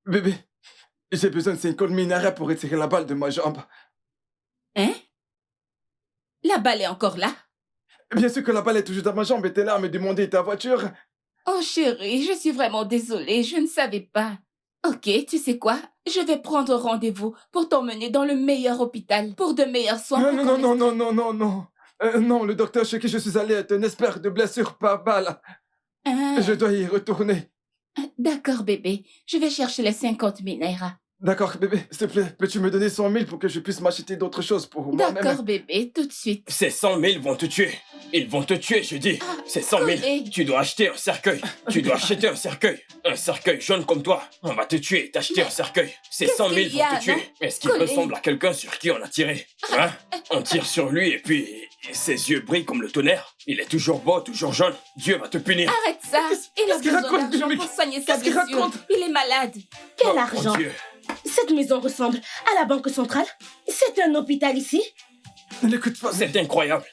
Bébé, j'ai besoin de 50 minarets pour retirer la balle de ma jambe. Hein? La balle est encore là? Bien sûr que la balle est toujours dans ma jambe et t'es là à me demander ta voiture. Oh chérie, je suis vraiment désolée, je ne savais pas. Ok, tu sais quoi? Je vais prendre rendez-vous pour t'emmener dans le meilleur hôpital, pour de meilleurs soins. Non, pour non, qu'on non, non, non, non, non, non. Non, le docteur chez qui je suis allé est un expert de blessures par balle. Ah, Je dois y retourner. d'accord bébé, je vais chercher les 50 000 naira. D'accord, bébé, s'il te plaît, peux-tu me donner 100 000 pour que je puisse m'acheter d'autres choses pour moi-même? D'accord bébé, tout de suite. Ces 100 000 vont te tuer. Ils vont te tuer, je dis. Ah, Ces 100 000. collègue. Tu dois acheter un cercueil. Tu dois acheter un cercueil. Un cercueil jaune comme toi. On va te tuer et t'acheter un cercueil. Ces qu'est-ce 100 000 qu'il y a, vont te tuer. non? Est-ce qu'il Collègue. ressemble à quelqu'un sur qui on a tiré? Hein? On tire sur lui et puis ses yeux brillent comme le tonnerre. Il est toujours beau, toujours jaune. Dieu va te punir. Arrête ça. Il a qu'est-ce qu'il besoin raconte, d'argent mais pour soigner sa qu'est-ce qu'il blessure. raconte? Il est malade. Quel Oh, argent? mon Dieu. Cette maison ressemble à la banque centrale. C'est un hôpital ici. Ne l'écoute pas. C'est incroyable.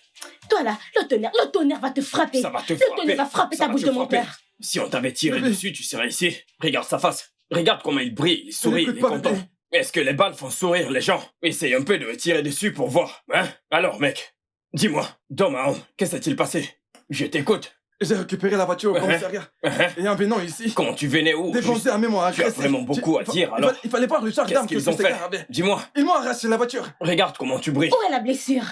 Toi là, le tonnerre va te frapper. Ça va te Le frapper. tonnerre va frapper Ça ta va bouche te de mon frapper. père. Si on t'avait tiré Bébé. dessus, tu serais ici. Regarde sa face. Regarde comment il brille, il sourit, il N'écoute est pas, content. bébé. Est-ce que les balles font sourire les gens? Essaye un peu de me tirer dessus pour voir. Hein? Alors, mec, dis-moi, dans ma honte, qu'est-ce qui s'est-il passé? Je t'écoute. J'ai récupéré la voiture au Uh-huh. commissariat. Hein? Et en venant ici, Comment tu venais où? des bandits armés m'ont Tu as agressé. vraiment beaucoup à dire, alors. Il fallait voir le genre Qu'est-ce d'armes que qu'ils tous ont ces fait? gars avaient. Dis-moi, Ils m'ont arraché la voiture. regarde comment tu brilles. Où est la blessure?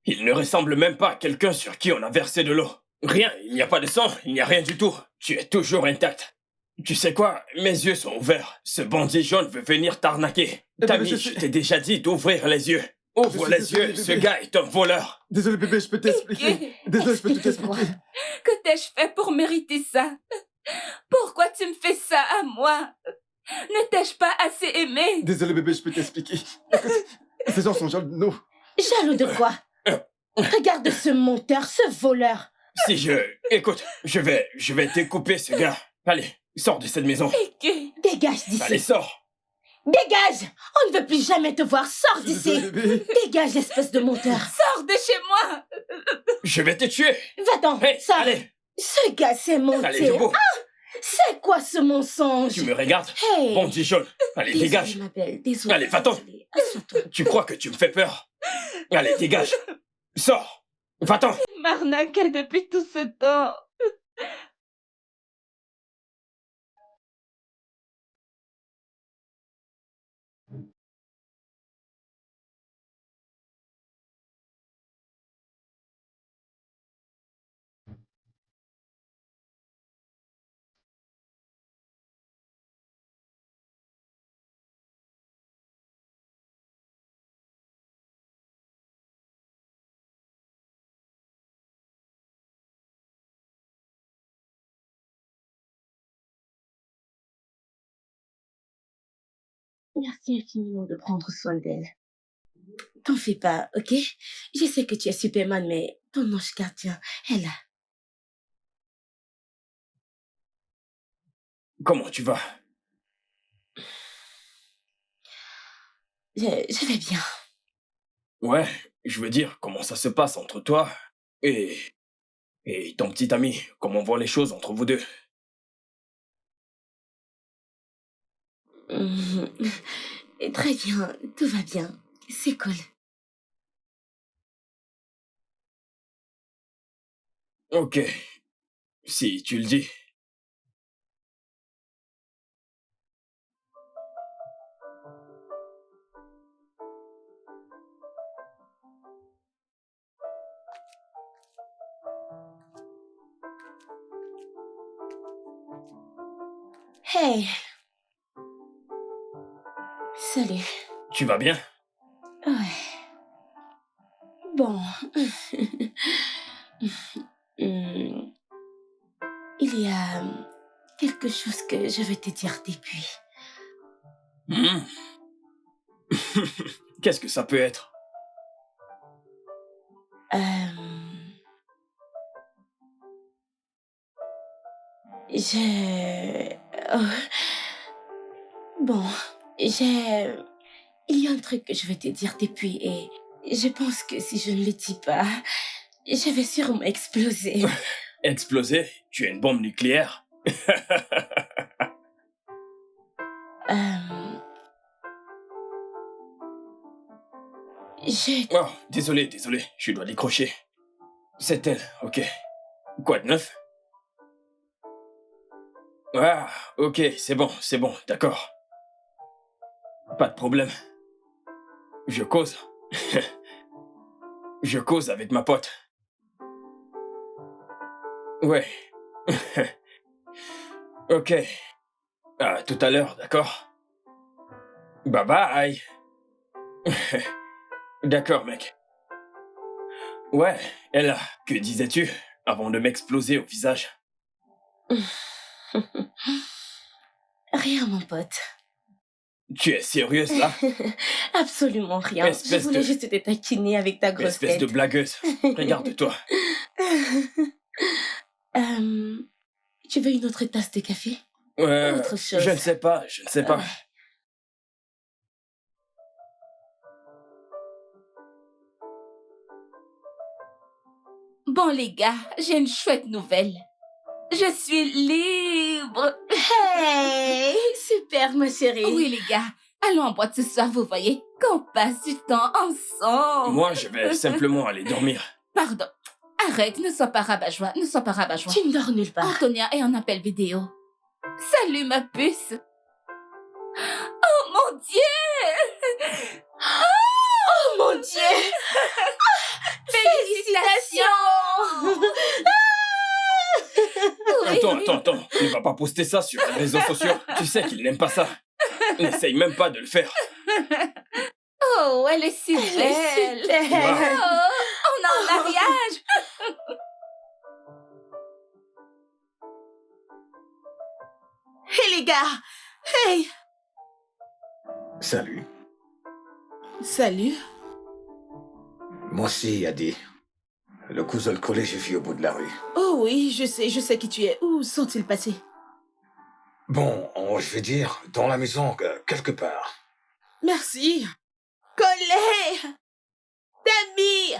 Il ne ressemble même pas à quelqu'un sur qui on a versé de l'eau. Rien, il n'y a pas de sang, il n'y a rien du tout. Tu es toujours intact. Tu sais quoi? Mes yeux sont ouverts. Ce bandit jaune veut venir t'arnaquer. Eh ben, Tammy, je je suis- t'ai déjà dit d'ouvrir les yeux. Ouvre suis les désolé, yeux, ce bébé. gars est un voleur. Désolé bébé, je peux t'expliquer. Désolé, je peux tout Explique-moi. expliquer. Que t'ai-je fait pour mériter ça? Pourquoi tu me fais ça à moi? Ne t'ai-je pas assez aimé? Désolé bébé, je peux t'expliquer. Écoute, ces gens sont jaloux de nous. Jaloux de quoi? Regarde ce menteur, ce voleur. Si je... Écoute, je vais découper ce gars. Allez, sors de cette maison. Que- Dégage Allez, d'ici. sors. Dégage! On ne veut plus jamais te voir. Sors d'ici. Désolé bébé. Dégage, espèce de menteur. Sors de chez moi! Je vais te tuer. Va-t'en. Hey, Sors. allez, Ce gars s'est allez, monté. debout. C'est quoi ce mensonge? Tu me regardes? Hey. Bandit jaune. Allez, Désolée, dégage. ma belle. Désolée. Allez, va-t'en. Désolée. Assois-toi. Tu crois que tu me fais peur? Allez, dégage. Sors. Va-t'en. M'arnaquer depuis tout ce temps. Merci infiniment de prendre soin d'elle. T'en fais pas, ok? Je sais que tu es Superman, mais ton ange gardien est là. Comment tu vas? Je vais bien. Ouais, je veux dire, comment ça se passe entre toi et ton petit ami? Comment vont les choses entre vous deux? Mhm. Très bien, tout va bien. C'est cool. Ok, si tu le dis. Hey. Salut. Tu vas bien? Ouais. Bon. Hmm. Il y a quelque chose que je veux te dire depuis. Hmm. Qu'est-ce que ça peut être? Oh. Bon, il y a un truc que je veux te dire depuis et Je pense que si je ne le dis pas, je vais sûrement exploser. Exploser? Tu es une bombe nucléaire? Oh, désolé, je dois décrocher. C'est elle, ok. Quoi de neuf? Ah, ok, c'est bon, d'accord. Pas de problème. Je cause. Je cause avec ma pote. Ouais. Ok. À tout à l'heure, d'accord? Bye bye. D'accord, mec. Ouais, Ella, que disais-tu avant de m'exploser au visage? Rien, mon pote. Tu es sérieuse, là? Absolument rien. Je voulais juste te taquiner avec ta grosse tête. Espèce de blagueuse. Regarde-toi. Tu veux une autre tasse de café? Autre chose. Je ne sais pas. Bon, les gars, j'ai une chouette nouvelle. Je suis libre. Hey, super, ma chérie. Oui, les gars, allons en boîte ce soir, vous voyez, qu'on passe du temps ensemble. Moi, je vais simplement aller dormir. Pardon. Arrête, ne sois pas rabat-joie, Tu ne dors nulle part. Antonia est en appel vidéo. Salut, ma puce. Oh, mon Dieu. Oh, mon Dieu. Félicitations. Attends. Ne va pas poster ça sur les réseaux sociaux. Tu sais qu'il n'aime pas ça. N'essaye même pas de le faire. Oh, elle est si belle. Wow. Oh, on a un mariage. Hey les gars! Hey! Salut. Salut. Moi aussi, Yadi. Le cousin de collège, je vis au bout de la rue. Oh oui, je sais qui tu es. Où sont-ils passés? Bon, je vais dire, dans la maison, quelque part. Merci. Collé! Tammy!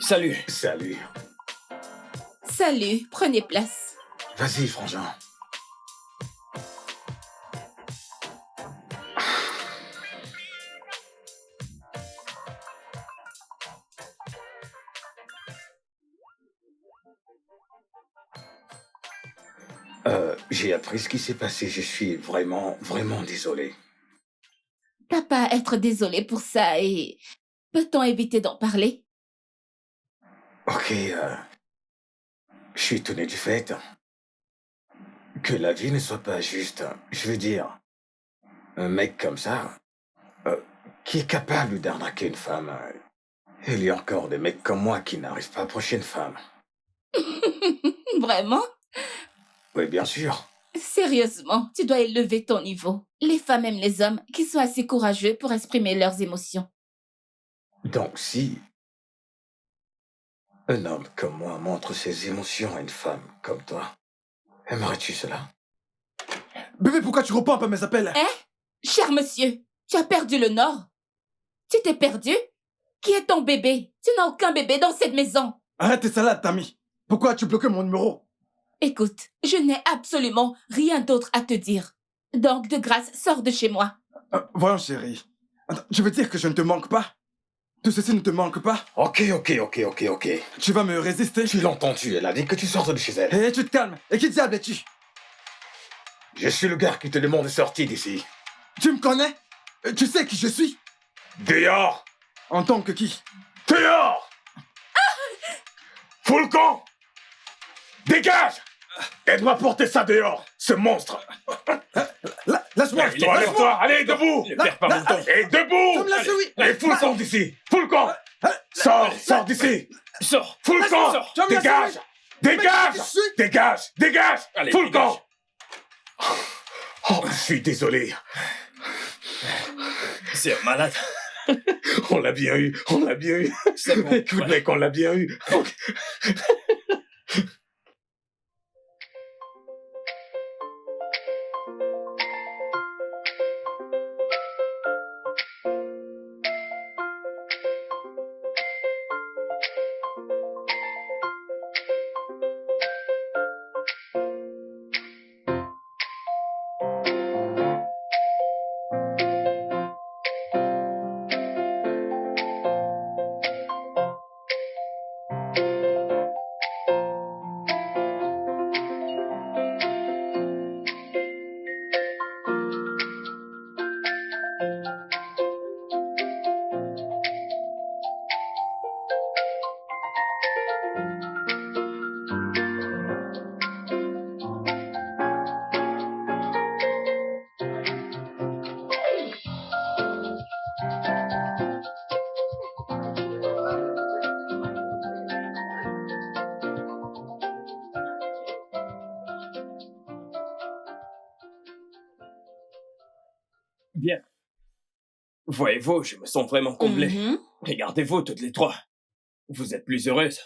Salut. Salut, prenez place. Vas-y, frangin. J'ai appris ce qui s'est passé. Je suis vraiment désolé. T'as pas à être désolé pour ça et... Peut-on éviter d'en parler? Ok, je suis étonné du fait que la vie ne soit pas juste. Je veux dire, un mec comme ça, qui est capable d'arnaquer une femme. Il y a encore des mecs comme moi qui n'arrivent pas à approcher une femme. Vraiment? Oui, bien sûr. Sérieusement, tu dois élever ton niveau. Les femmes aiment les hommes qui sont assez courageux pour exprimer leurs émotions. Donc si un homme comme moi montre ses émotions à une femme comme toi, aimerais-tu cela? Bébé, pourquoi tu réponds pas à mes appels? Hein? Cher monsieur, tu as perdu le nord? Tu t'es perdu? Qui est ton bébé? Tu n'as aucun bébé dans cette maison. Arrête tes salades, Tammy. Pourquoi as-tu bloqué mon numéro? Écoute, je n'ai absolument rien d'autre à te dire. Donc, de grâce, sors de chez moi. Voyons, chérie. Attends, je veux dire que je ne te manque pas. Tout ceci ne te manque pas. Ok. Tu vas me résister. Tu l'as entendu, elle a dit que tu sortes de chez elle. Hé, tu te calmes. Et qui diable es-tu? Je suis le gars qui te demande de sortir d'ici. Tu me connais? Tu sais qui je suis? Dehors! En tant que qui? Dehors! Fous le camp! Dégage! Aide-moi à porter ça dehors, ce monstre! Lâche-moi! Lève-toi, allez, debout! Ne perds pas mon temps. Et debout! Comme lâche, oui! Et fous le camp d'ici! Fous le camp! Sors d'ici! Sors. Fous le camp! Sors. Tu vas me lâcher, Dégage! Dégage! Dégage! Dégage! Allez, Tout le dégage. camp! Oh, je suis désolé. C'est un malade. On l'a bien eu, on l'a bien eu. C'est bon. Écoute, Ouais. mec, on l'a bien eu. Ok. Bien. Voyez-vous, je me sens vraiment comblé. Mhm. Regardez-vous toutes les trois. Vous êtes plus heureuses.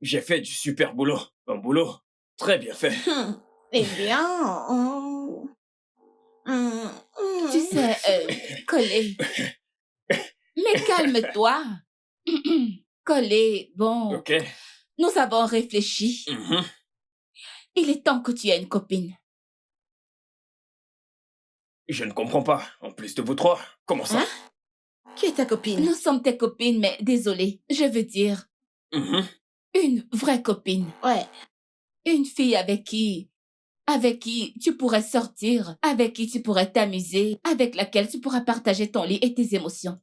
J'ai fait du super boulot. Un boulot très bien fait. Eh bien... Tu sais, Collé. Mais calme-toi. Collé, bon, Ok. nous avons réfléchi. Mhm. Il est temps que tu aies une copine. Je ne comprends pas. En plus de vous trois, comment ça? Hein? Qui est ta copine? Nous sommes tes copines, mais désolé, je veux dire Mhm. une vraie copine. Ouais. Une fille avec qui tu pourrais sortir, avec qui tu pourrais t'amuser, avec laquelle tu pourras partager ton lit et tes émotions.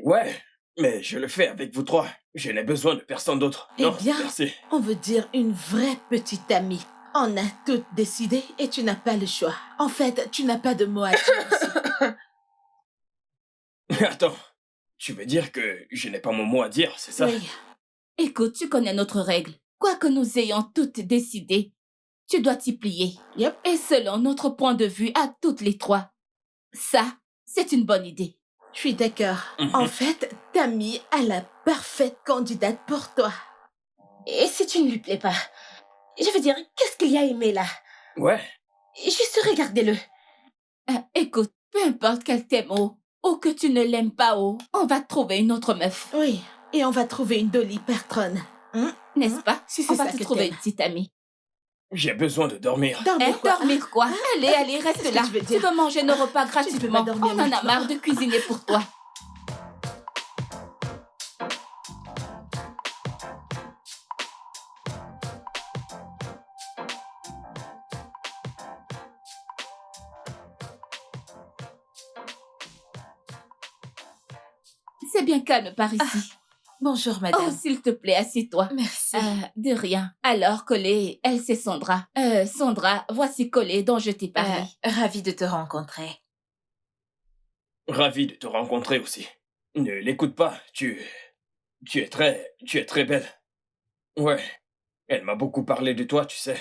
Ouais, mais je le fais avec vous trois. Je n'ai besoin de personne d'autre. Eh Non, bien. merci. On veut dire une vraie petite amie. On a toutes décidé et tu n'as pas le choix. En fait, tu n'as pas de mot à dire ici. Attends, tu veux dire que je n'ai pas mon mot à dire, c'est ça? Oui. Écoute, tu connais notre règle. Quoi que nous ayons toutes décidé, tu dois t'y plier. Yep. Et selon notre point de vue à toutes les trois, ça, c'est une bonne idée. Je suis d'accord. Mhm. En fait, Tammy a la parfaite candidate pour toi. Et si tu ne lui plais pas? Je veux dire, qu'est-ce qu'il y a aimé là? Ouais, Juste regardez-le. Écoute, peu importe qu'elle t'aime ou que tu ne l'aimes pas on va trouver une autre meuf. Oui. Et on va trouver une Dolly Pertron. N'est-ce pas? Si c'est On va ça te que trouver t'aimes. une petite amie. j'ai besoin de dormir. Dormir quoi? Dormir quoi? Allez, reste Qu'est-ce que là. tu veux Tu dire? veux manger nos repas Tu ne peux pas gratuitement. dormir On en a maintenant. marre de cuisiner pour toi. C'est bien calme par ici. Bonjour, Oh, madame. s'il te plaît, assieds-toi. Merci. De rien. Alors, Collé, elle, c'est Sandra. Sandra, voici Collé dont je t'ai parlé. Ravie de te rencontrer. Ravi de te rencontrer aussi. Ne l'écoute pas, tu es très belle. Ouais, elle m'a beaucoup parlé de toi, tu sais.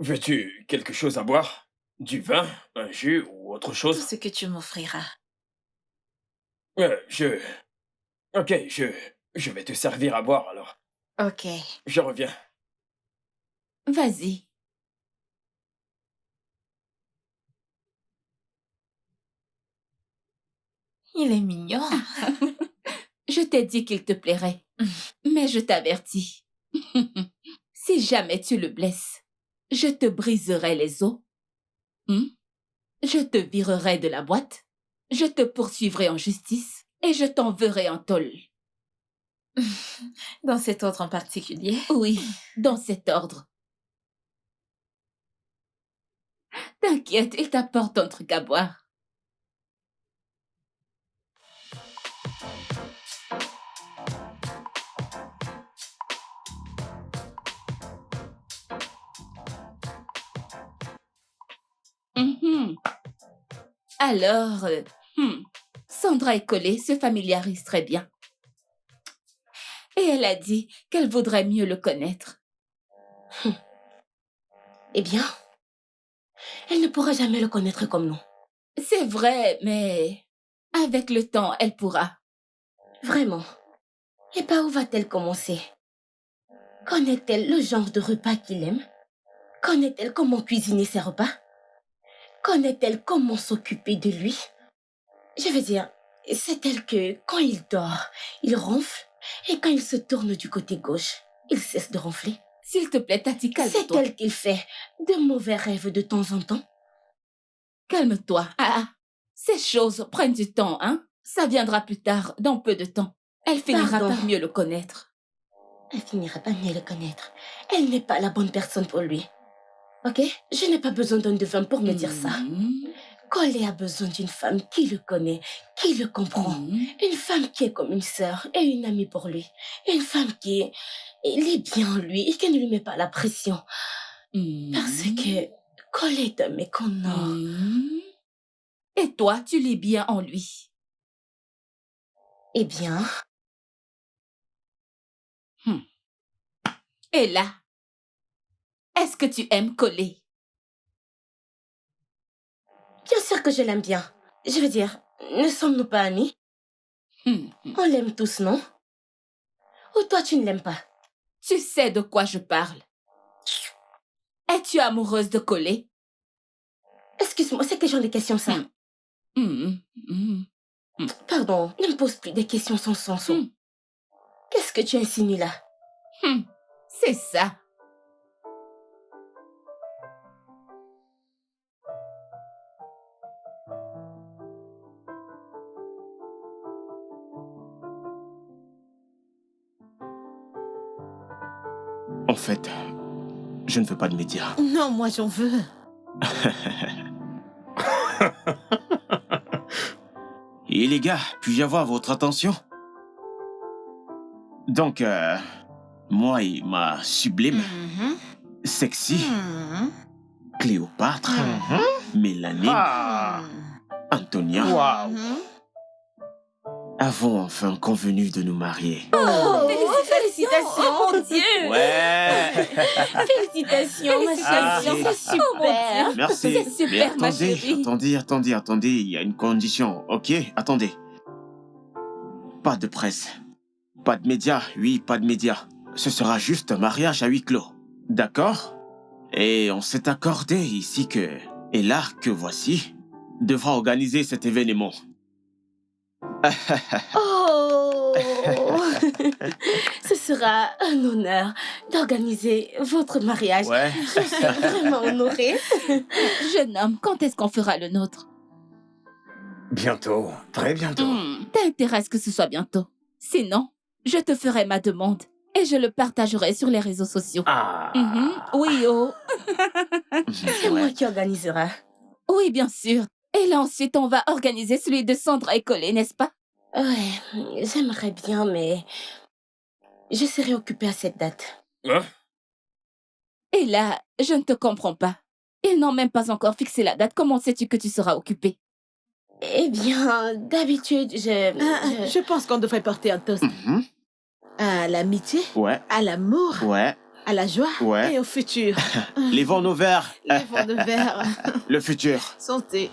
Veux-tu quelque chose à boire? Du vin, un jus ou autre Tout chose? ce que tu m'offriras. Ok, je vais te servir à boire alors. Ok. Je reviens. Vas-y. Il est mignon. Je t'ai dit qu'il te plairait. Mais je t'avertis. Si jamais tu le blesses, je te briserai les os. Je te virerai de la boîte. Je te poursuivrai en justice. Et je t'enverrai en tôle. Dans cet ordre en particulier. Oui, dans cet ordre. T'inquiète, il t'apporte un truc à boire. Alors, Sandra et Collé se familiarisent très bien. Et elle a dit qu'elle voudrait mieux le connaître. Eh bien, elle ne pourra jamais le connaître comme nous. C'est vrai, mais avec le temps, elle pourra. Vraiment. Et par où va-t-elle commencer? Connaît-elle le genre de repas qu'il aime? Connaît-elle comment cuisiner ses repas? Connaît-elle comment s'occuper de lui? Je veux dire, sait-elle que quand il dort, il ronfle et quand il se tourne du côté gauche, il cesse de ronfler? S'il te plaît, Tati, calme-toi. Sait-elle qu'il fait de mauvais rêves de temps en temps? Calme-toi. Ces choses prennent du temps, hein? Ça viendra plus tard, dans peu de temps. Elle finira Pardon. par mieux le connaître. Elle finira par mieux le connaître. Elle n'est pas la bonne personne pour lui. Ok? Je n'ai pas besoin d'un devin pour me dire ça. Colé a besoin d'une femme qui le connaît, qui le comprend. Une femme qui est comme une sœur et une amie pour lui. Une femme qui est bien en lui et qui ne lui met pas la pression. Parce que Colé est un mec en or. Et toi, tu lis bien en lui. Eh bien... Et là, est-ce que tu aimes Colé? Bien sûr que je l'aime bien. Je veux dire, ne sommes-nous pas amis? On l'aime tous, non? Ou toi, tu ne l'aimes pas? Tu sais de quoi je parle. Es-tu amoureuse de Colé? Excuse-moi, c'est quel genre de questions, ça? Pardon, ne me pose plus des questions sans sens. Qu'est-ce que tu insinues là? C'est ça. En fait, je ne veux pas de médias. Non, moi j'en veux. Et les gars, puis-je avoir votre attention? Donc, moi et ma sublime, sexy, Cléopâtre, Mélanie, Antonia, avons enfin convenu de nous marier. Félicitations, mon Dieu! Ouais. Félicitations, ma chérie, c'est super! Merci. C'est super, Mais ma chérie. attendez, il y a une condition, ok? Attendez. Pas de presse. Pas de médias, oui, pas de médias. Ce sera juste un mariage à huis clos. D'accord? Et on s'est accordé ici que... Et là, que voici, devra organiser cet événement. Oh! Ce sera un honneur d'organiser votre mariage. Ouais. Je suis vraiment honorée. Jeune homme, quand est-ce qu'on fera le nôtre? Bientôt, très bientôt. T'intéresse que ce soit bientôt. Sinon, je te ferai ma demande et je le partagerai sur les réseaux sociaux. Oui, oh. C'est moi qui organisera. Oui, bien sûr. Et là, ensuite, on va organiser celui de Sandra et Colé, n'est-ce pas? Ouais, j'aimerais bien, mais je serai occupée à cette date. Hein? Et là, je ne te comprends pas. Ils n'ont même pas encore fixé la date. Comment sais-tu que tu seras occupée? Eh bien, d'habitude, Je pense qu'on devrait porter un toast à l'amitié, Ouais, à l'amour, ouais, à la joie ouais. et au futur. Levons nos verres. Levons de verre. Le futur. Santé.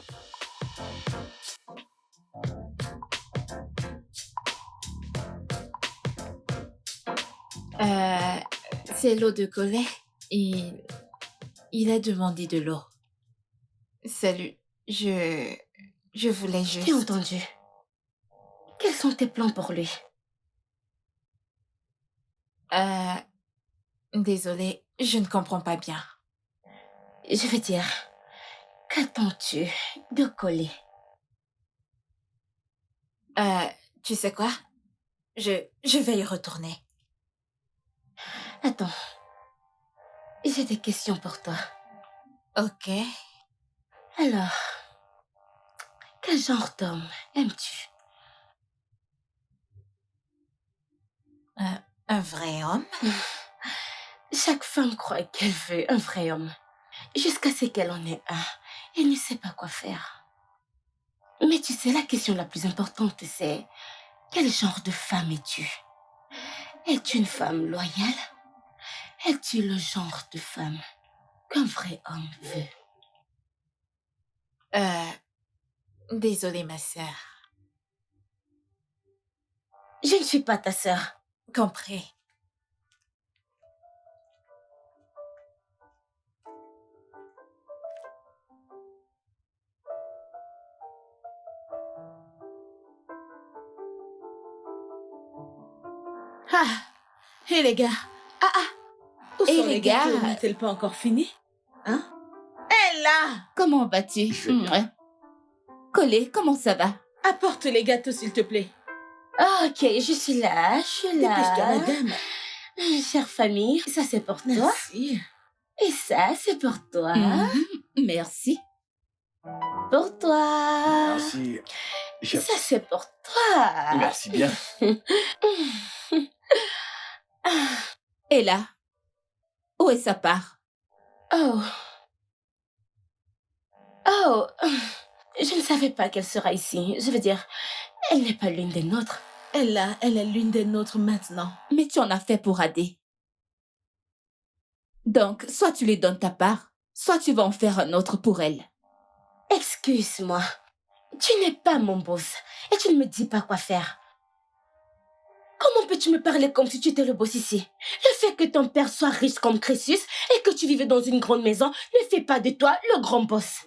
C'est l'eau de Collet. Il a demandé de l'eau. Salut, je voulais juste... J'ai entendu. Quels sont tes plans pour lui? Désolée, je ne comprends pas bien. Je veux dire, qu'attends-tu de Collet? Tu sais quoi? Je vais y retourner. Attends, j'ai des questions pour toi. Ok. Alors, quel genre d'homme aimes-tu? Un vrai homme? Chaque femme croit qu'elle veut un vrai homme, jusqu'à ce qu'elle en ait un et ne sait pas quoi faire. Mais tu sais, la question la plus importante, c'est quel genre de femme es-tu? Es-tu une femme loyale? Es-tu le genre de femme qu'un vrai homme veut? Désolée, ma sœur. Je ne suis pas ta sœur. Compris. Ah, hé les gars. Où Et sont les gâteaux? gars? N'est-elle pas encore finie? Hein? Hé là! Comment vas-tu? Je vais bien. Colé, comment ça va? Apporte les gâteaux, s'il te plaît. Ah, ok, je suis là, Dépêche-toi, madame. Chère famille, ça c'est pour toi. Merci. Et ça c'est pour toi. Merci. Pour toi. Merci. Ça c'est pour toi. Merci bien. Et là? Où est sa part? Oh. Oh. Je ne savais pas qu'elle sera ici. Je veux dire, elle n'est pas l'une des nôtres. Elle est l'une des nôtres maintenant. Mais tu en as fait pour Adé. Donc, soit tu lui donnes ta part, soit tu vas en faire un autre pour elle. Excuse-moi. Tu n'es pas mon boss et tu ne me dis pas quoi faire. Comment peux-tu me parler comme si tu étais le boss ici? Le fait que ton père soit riche comme Crésus et que tu vivais dans une grande maison ne fait pas de toi le grand boss.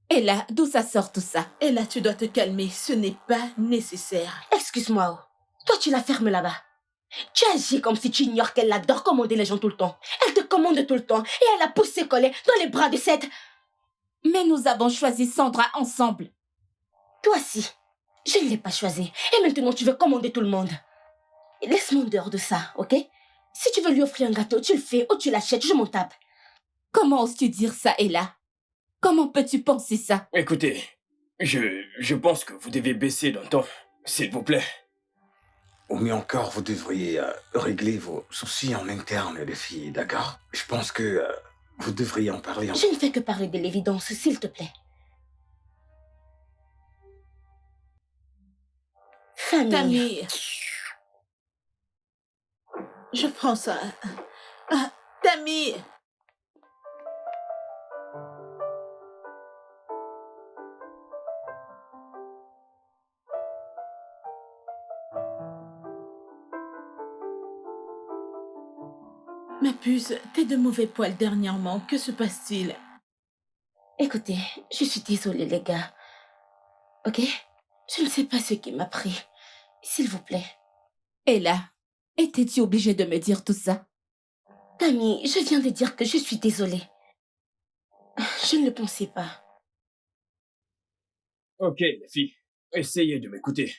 Et là, d'où ça sort tout ça? Et là, tu dois te calmer. Ce n'est pas nécessaire. Excuse-moi, oh. Toi tu la fermes là-bas. Tu agis comme si tu ignores qu'elle adore commander les gens tout le temps. Elle te commande tout le temps et elle a poussé Collet dans les bras de Seth. Mais nous avons choisi Sandra ensemble. Toi aussi, je ne l'ai pas choisi. Et maintenant tu veux commander tout le monde. Laisse-moi en dehors de ça, ok? Si tu veux lui offrir un gâteau, tu le fais ou tu l'achètes, je m'en tape. Comment oses-tu dire ça, Ella? Comment peux-tu penser ça? Écoutez, je pense que vous devez baisser d'un ton, s'il vous plaît. Ou mieux encore, vous devriez régler vos soucis en interne, les filles, d'accord? Je pense que vous devriez en parler. Je ne fais que parler de l'évidence, s'il te plaît. Famille. Tammy. Je prends ça. Ah, Tammy. Ma puce, t'es de mauvais poil dernièrement. Que se passe-t-il? Écoutez, je suis désolée, les gars. Ok? Je ne sais pas ce qui m'a pris. S'il vous plaît. Ella, étais-tu obligée de me dire tout ça? Tammy, je viens de dire que je suis désolée. Je ne le pensais pas. Ok, les filles, essayez de m'écouter.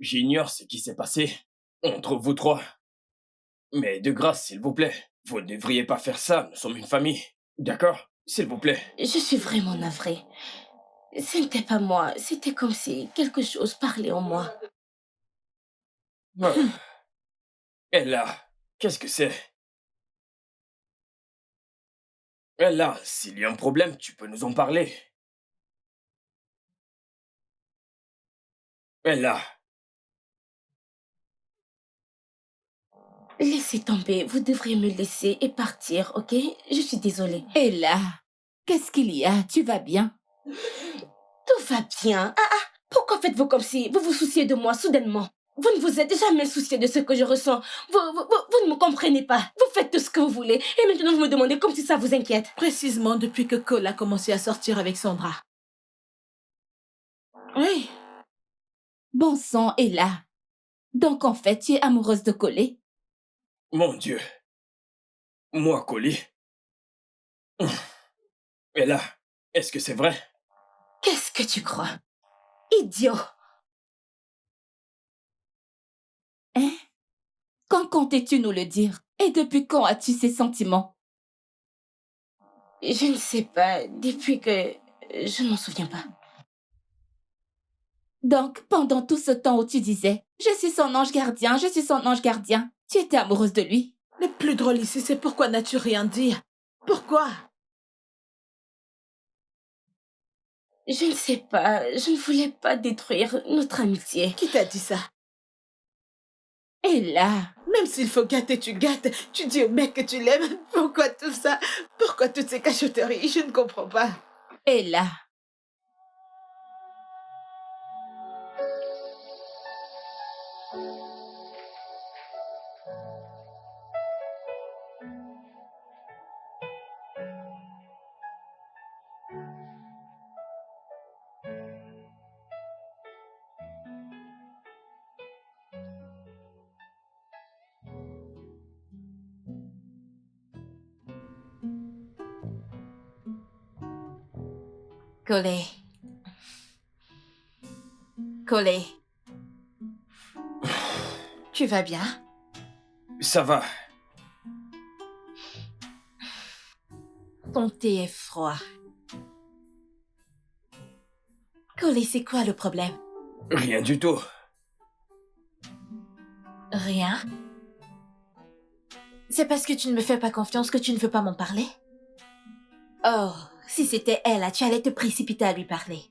J'ignore ce qui s'est passé entre vous trois. Mais de grâce, s'il vous plaît, vous ne devriez pas faire ça, nous sommes une famille. D'accord? S'il vous plaît. Je suis vraiment navrée. Ce n'était pas moi, c'était comme si quelque chose parlait en moi. Ah. Ella, qu'est-ce que c'est? Ella, s'il y a un problème, tu peux nous en parler. Ella, Laissez tomber, vous devriez me laisser et partir, ok? Je suis désolée. Ella, qu'est-ce qu'il y a? Tu vas bien? Tout va bien. Pourquoi faites-vous comme si vous vous souciez de moi soudainement? Vous ne vous êtes jamais soucié de ce que je ressens. Vous ne me comprenez pas. Vous faites tout ce que vous voulez. Et maintenant, vous me demandez comme si ça vous inquiète. Précisément depuis que Cole a commencé à sortir avec Sandra. Oui. Bon sang, Ella. Donc en fait, tu es amoureuse de Colé? mon Dieu. Moi, Colly. Ella, est-ce que c'est vrai? Qu'est-ce que tu crois? Idiot! Hein? Quand comptais-tu nous le dire? Et depuis quand as-tu ces sentiments? Je ne sais pas. Depuis que... Je ne m'en souviens pas. Donc, pendant tout ce temps où tu disais « Je suis son ange gardien, je suis son ange gardien », tu étais amoureuse de lui? Le plus drôle ici, c'est pourquoi n'as-tu rien dit? Pourquoi? Je ne sais pas. Je ne voulais pas détruire notre amitié. Qui t'a dit ça? Et là, Même s'il faut gâter, tu gâtes. Tu dis au mec que tu l'aimes. Pourquoi tout ça? Pourquoi toutes ces cachotteries? Je ne comprends pas. Et là, Collé. Collé. Tu vas bien? Ça va. Ton thé est froid. Collé, c'est quoi le problème? Rien du tout. Rien? C'est parce que tu ne me fais pas confiance que tu ne veux pas m'en parler? Oh, si c'était elle, là, tu allais te précipiter à lui parler.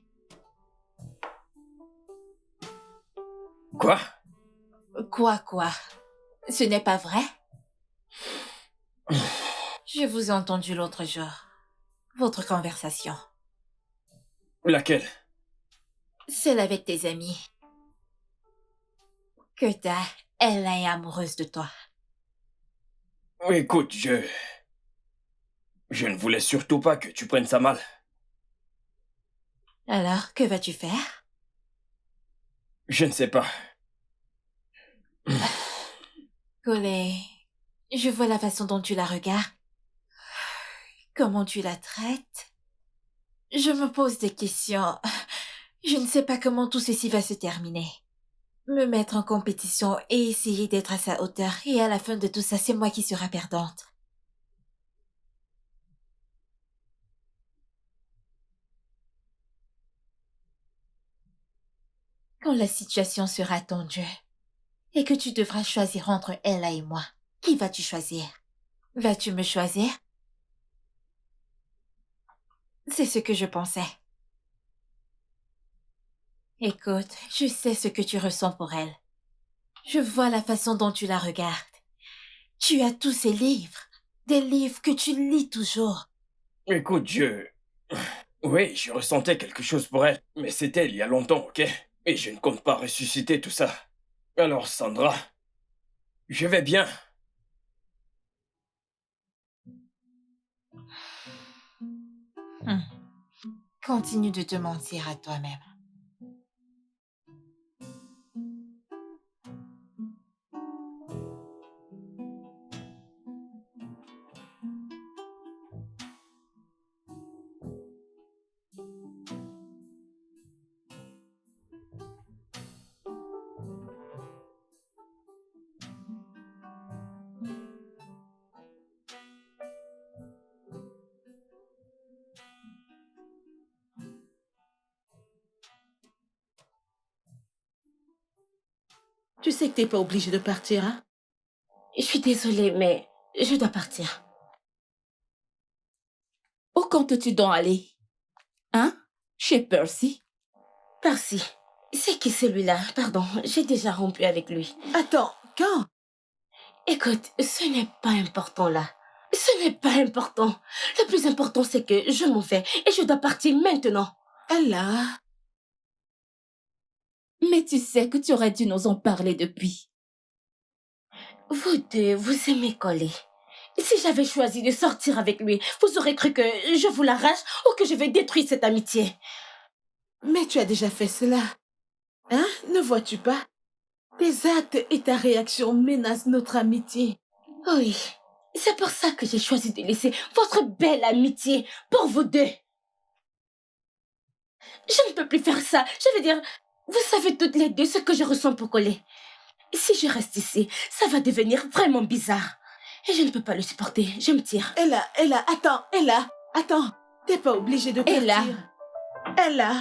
Quoi? Quoi? Ce n'est pas vrai? Je vous ai entendu l'autre jour. Votre conversation. Laquelle? Celle avec tes amis. Que elle est amoureuse de toi. Écoute, je ne voulais surtout pas que tu prennes ça mal. Alors, que vas-tu faire? Je ne sais pas. Collé, je vois la façon dont tu la regardes. Comment tu la traites. Je me pose des questions. Je ne sais pas comment tout ceci va se terminer. Me mettre en compétition et essayer d'être à sa hauteur. Et à la fin de tout ça, c'est moi qui serai perdante. Quand la situation sera tendue et que tu devras choisir entre Ella et moi, qui vas-tu choisir? Vas-tu me choisir? C'est ce que je pensais. Écoute, je sais ce que tu ressens pour elle. Je vois la façon dont tu la regardes. Tu as tous ces livres, des livres que tu lis toujours. Écoute, oui, je ressentais quelque chose pour elle, mais c'était il y a longtemps, ok? Et je ne compte pas ressusciter tout ça. Alors, Sandra, je vais bien. Continue de te mentir à toi-même. Tu sais que t'es pas obligé de partir, hein? Je suis désolée, mais je dois partir. où comptes-tu donc aller? Hein? Chez Percy? Percy, c'est qui celui-là? Pardon, j'ai déjà rompu avec lui. Attends, quand? Écoute, ce n'est pas important là. Ce n'est pas important. Le plus important, c'est que je m'en vais et je dois partir maintenant. Ella, Mais tu sais que tu aurais dû nous en parler depuis. Vous deux, vous aimez coller. Si j'avais choisi de sortir avec lui, vous aurez cru que je vous l'arrache ou que je vais détruire cette amitié. mais tu as déjà fait cela. Hein? Ne vois-tu pas? Tes actes et ta réaction menacent notre amitié. Oui, c'est pour ça que j'ai choisi de laisser votre belle amitié pour vous deux. Je ne peux plus faire ça. Je veux dire, vous savez toutes les deux ce que je ressens pour coller. Si je reste ici, ça va devenir vraiment bizarre. Et je ne peux pas le supporter. Je me tire. Ella, attends. T'es pas obligée de partir. Ella. Ella.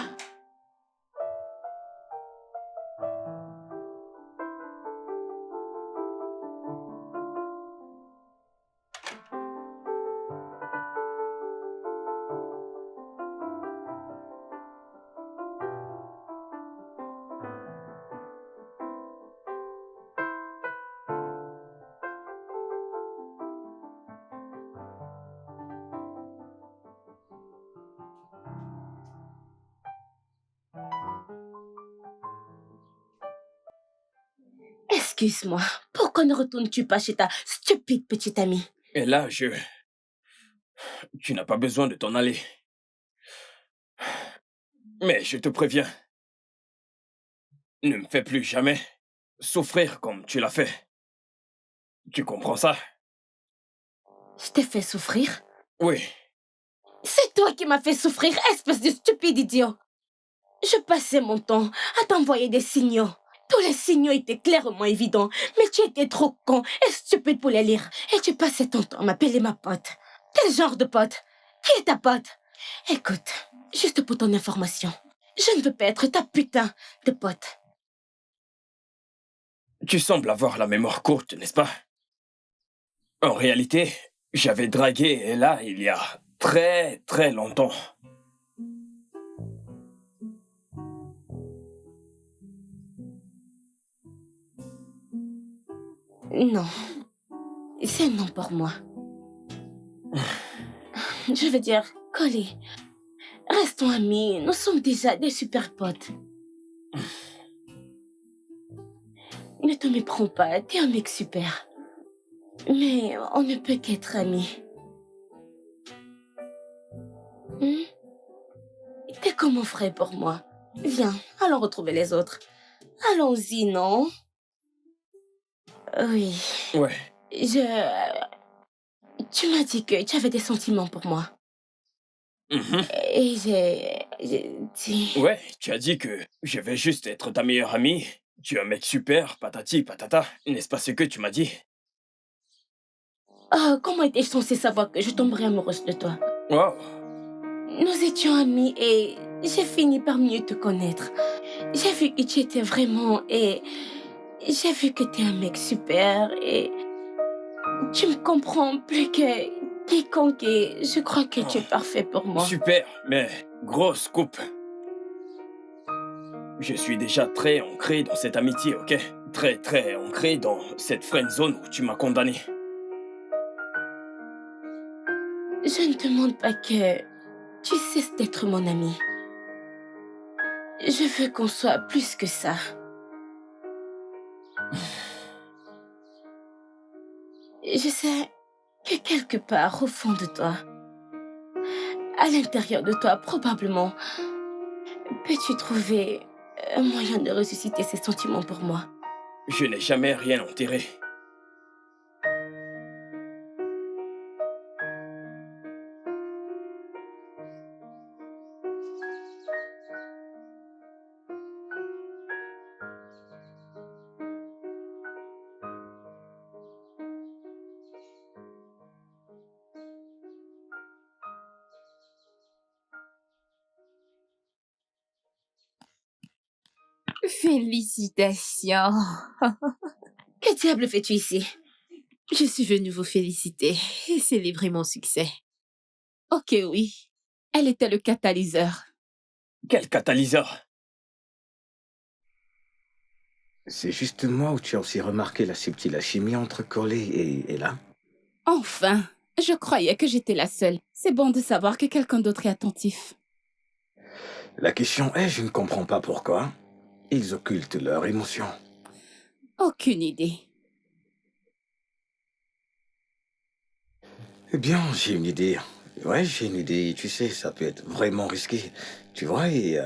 Excuse-moi, pourquoi ne retournes-tu pas chez ta stupide petite amie? Et là, Tu n'as pas besoin de t'en aller. Mais je te préviens, ne me fais plus jamais souffrir comme tu l'as fait. Tu comprends ça? Je t'ai fait souffrir? Oui. C'est toi qui m'as fait souffrir, espèce de stupide idiot! Je passais mon temps à t'envoyer des signaux. Tous les signaux étaient clairement évidents, mais tu étais trop con et stupide pour les lire. Et tu passais ton temps à m'appeler ma pote. Quel genre de pote? Qui est ta pote? Écoute, juste pour ton information, je ne veux pas être ta putain de pote. Tu sembles avoir la mémoire courte, n'est-ce pas? En réalité, j'avais dragué Ella il y a très très longtemps. Non, c'est non pour moi. Je veux dire, Collie, restons amis, nous sommes déjà des super potes. Ne te méprends pas, t'es un mec super. Mais on ne peut qu'être amis. T'es comme mon frère pour moi. Viens, allons retrouver les autres. Allons-y, non? Oui. Ouais. Tu m'as dit que tu avais des sentiments pour moi. Et j'ai dit... Ouais, tu as dit que je vais juste être ta meilleure amie. Tu es un mec super, patati patata. N'est-ce pas ce que tu m'as dit? Oh, comment étais-je censée savoir que je tomberais amoureuse de toi? Wow. Nous étions amis et j'ai fini par mieux te connaître. J'ai vu que tu étais vraiment... Et j'ai vu que tu es un mec super et... Tu me comprends plus que quiconque et je crois que tu es parfait pour moi. Super, mais grosse coupe. Je suis déjà très ancré dans cette amitié, ok? Très très ancré dans cette friend zone où tu m'as condamné. Je ne demande pas que tu cesses d'être mon ami. Je veux qu'on soit plus que ça. Je sais que quelque part au fond de toi, à l'intérieur de toi probablement, peux-tu trouver un moyen de ressusciter ces sentiments pour moi? Je n'ai jamais rien enterré. Félicitations. Que diable fais-tu ici? Je suis venue vous féliciter et célébrer mon succès. Ok, oui. Elle était le catalyseur. Quel catalyseur? C'est juste moi où tu as aussi remarqué la subtile alchimie entre Collie et Ella? Enfin, je croyais que j'étais la seule. C'est bon de savoir que quelqu'un d'autre est attentif. La question est, je ne comprends pas pourquoi ils occultent leurs émotions. Aucune idée. Eh bien, j'ai une idée. Ouais, j'ai une idée. Tu sais, ça peut être vraiment risqué. Tu vois, et...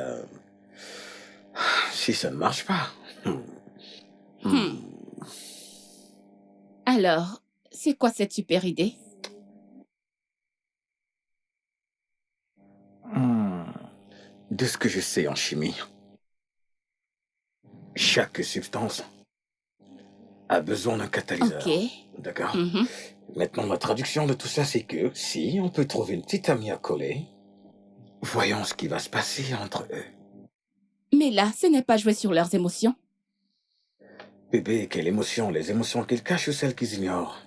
si ça ne marche pas... Alors, c'est quoi cette super idée? De ce que je sais en chimie, chaque substance a besoin d'un catalyseur. Ok. D'accord? Maintenant, la traduction de tout ça, c'est que si on peut trouver une petite amie à coller, voyons ce qui va se passer entre eux. Mais là, ce n'est pas jouer sur leurs émotions. Bébé, quelle émotion? Les émotions qu'ils cachent ou celles qu'ils ignorent?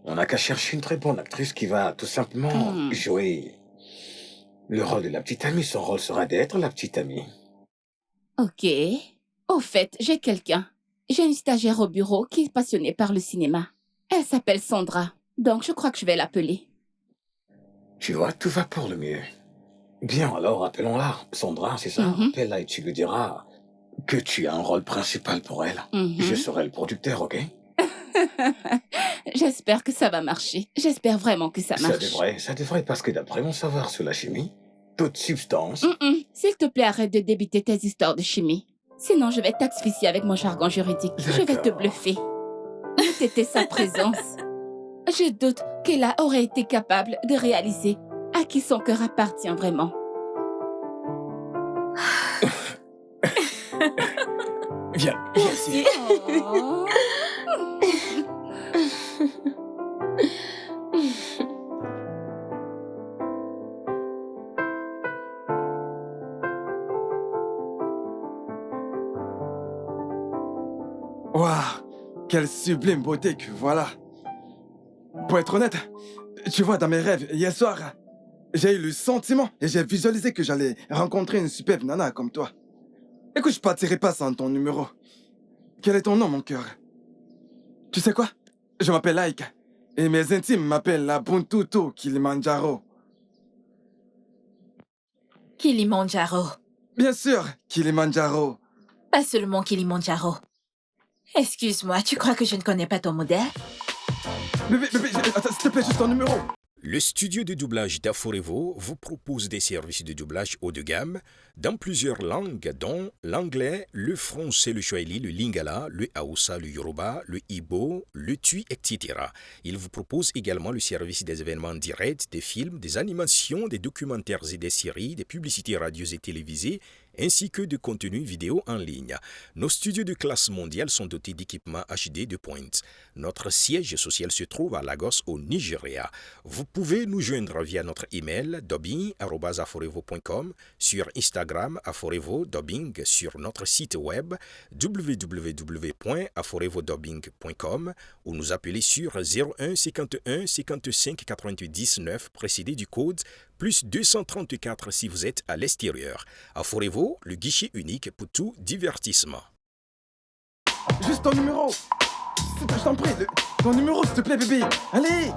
On n'a qu'à chercher une très bonne actrice qui va tout simplement jouer le rôle de la petite amie. Son rôle sera d'être la petite amie. Ok. Au fait, j'ai quelqu'un. J'ai une stagiaire au bureau qui est passionnée par le cinéma. Elle s'appelle Sandra. Donc, je crois que je vais l'appeler. Tu vois, tout va pour le mieux. Bien, alors appelons-la. Sandra, c'est ça? Appelle-la et tu lui diras que tu as un rôle principal pour elle. Je serai le producteur, ok? J'espère que ça va marcher. J'espère vraiment que ça marche. Ça devrait, parce que d'après mon savoir sur la chimie, toute substance... S'il te plaît, arrête de débiter tes histoires de chimie. Sinon, je vais t'asphyxier avec mon jargon juridique. Je vais te bluffer. C'était sa présence. Je doute qu'elle aurait été capable de réaliser à qui son cœur appartient vraiment. Viens, ici. Oh. Waouh, quelle sublime beauté que voilà. Pour être honnête, tu vois, dans mes rêves, hier soir, j'ai eu le sentiment et j'ai visualisé que j'allais rencontrer une superbe nana comme toi. Écoute, je partirai pas sans ton numéro. Quel est ton nom, mon cœur? Tu sais quoi? Je m'appelle Ike et mes intimes m'appellent la Buntutu Kilimanjaro. Kilimanjaro. Bien sûr, Kilimanjaro. Pas seulement Kilimanjaro. Excuse-moi, tu crois que je ne connais pas ton modèle? Bébé, attends, s'il te plaît, juste ton numéro. Le studio de doublage d'Aforevo vous propose des services de doublage haut de gamme dans plusieurs langues, dont l'anglais, le français, le swahili, le lingala, le hausa, le yoruba, le igbo, le tui, etc. Il vous propose également le service des événements directs, des films, des animations, des documentaires et des séries, des publicités radio et télévisées, ainsi que de contenus vidéo en ligne. Nos studios de classe mondiale sont dotés d'équipements HD de pointe. Notre siège social se trouve à Lagos, au Nigeria. Vous pouvez nous joindre via notre email dubbing@aforevo.com, sur Instagram Aforevo Dubbing, sur notre site web www.aforevodubbing.com ou nous appeler sur 01 51 55 88 19 précédé du code plus 234 si vous êtes à l'extérieur. Aforevo, le guichet unique pour tout divertissement. Juste ton numéro. Je t'en prie, ton numéro, s'il te plaît, bébé. Allez.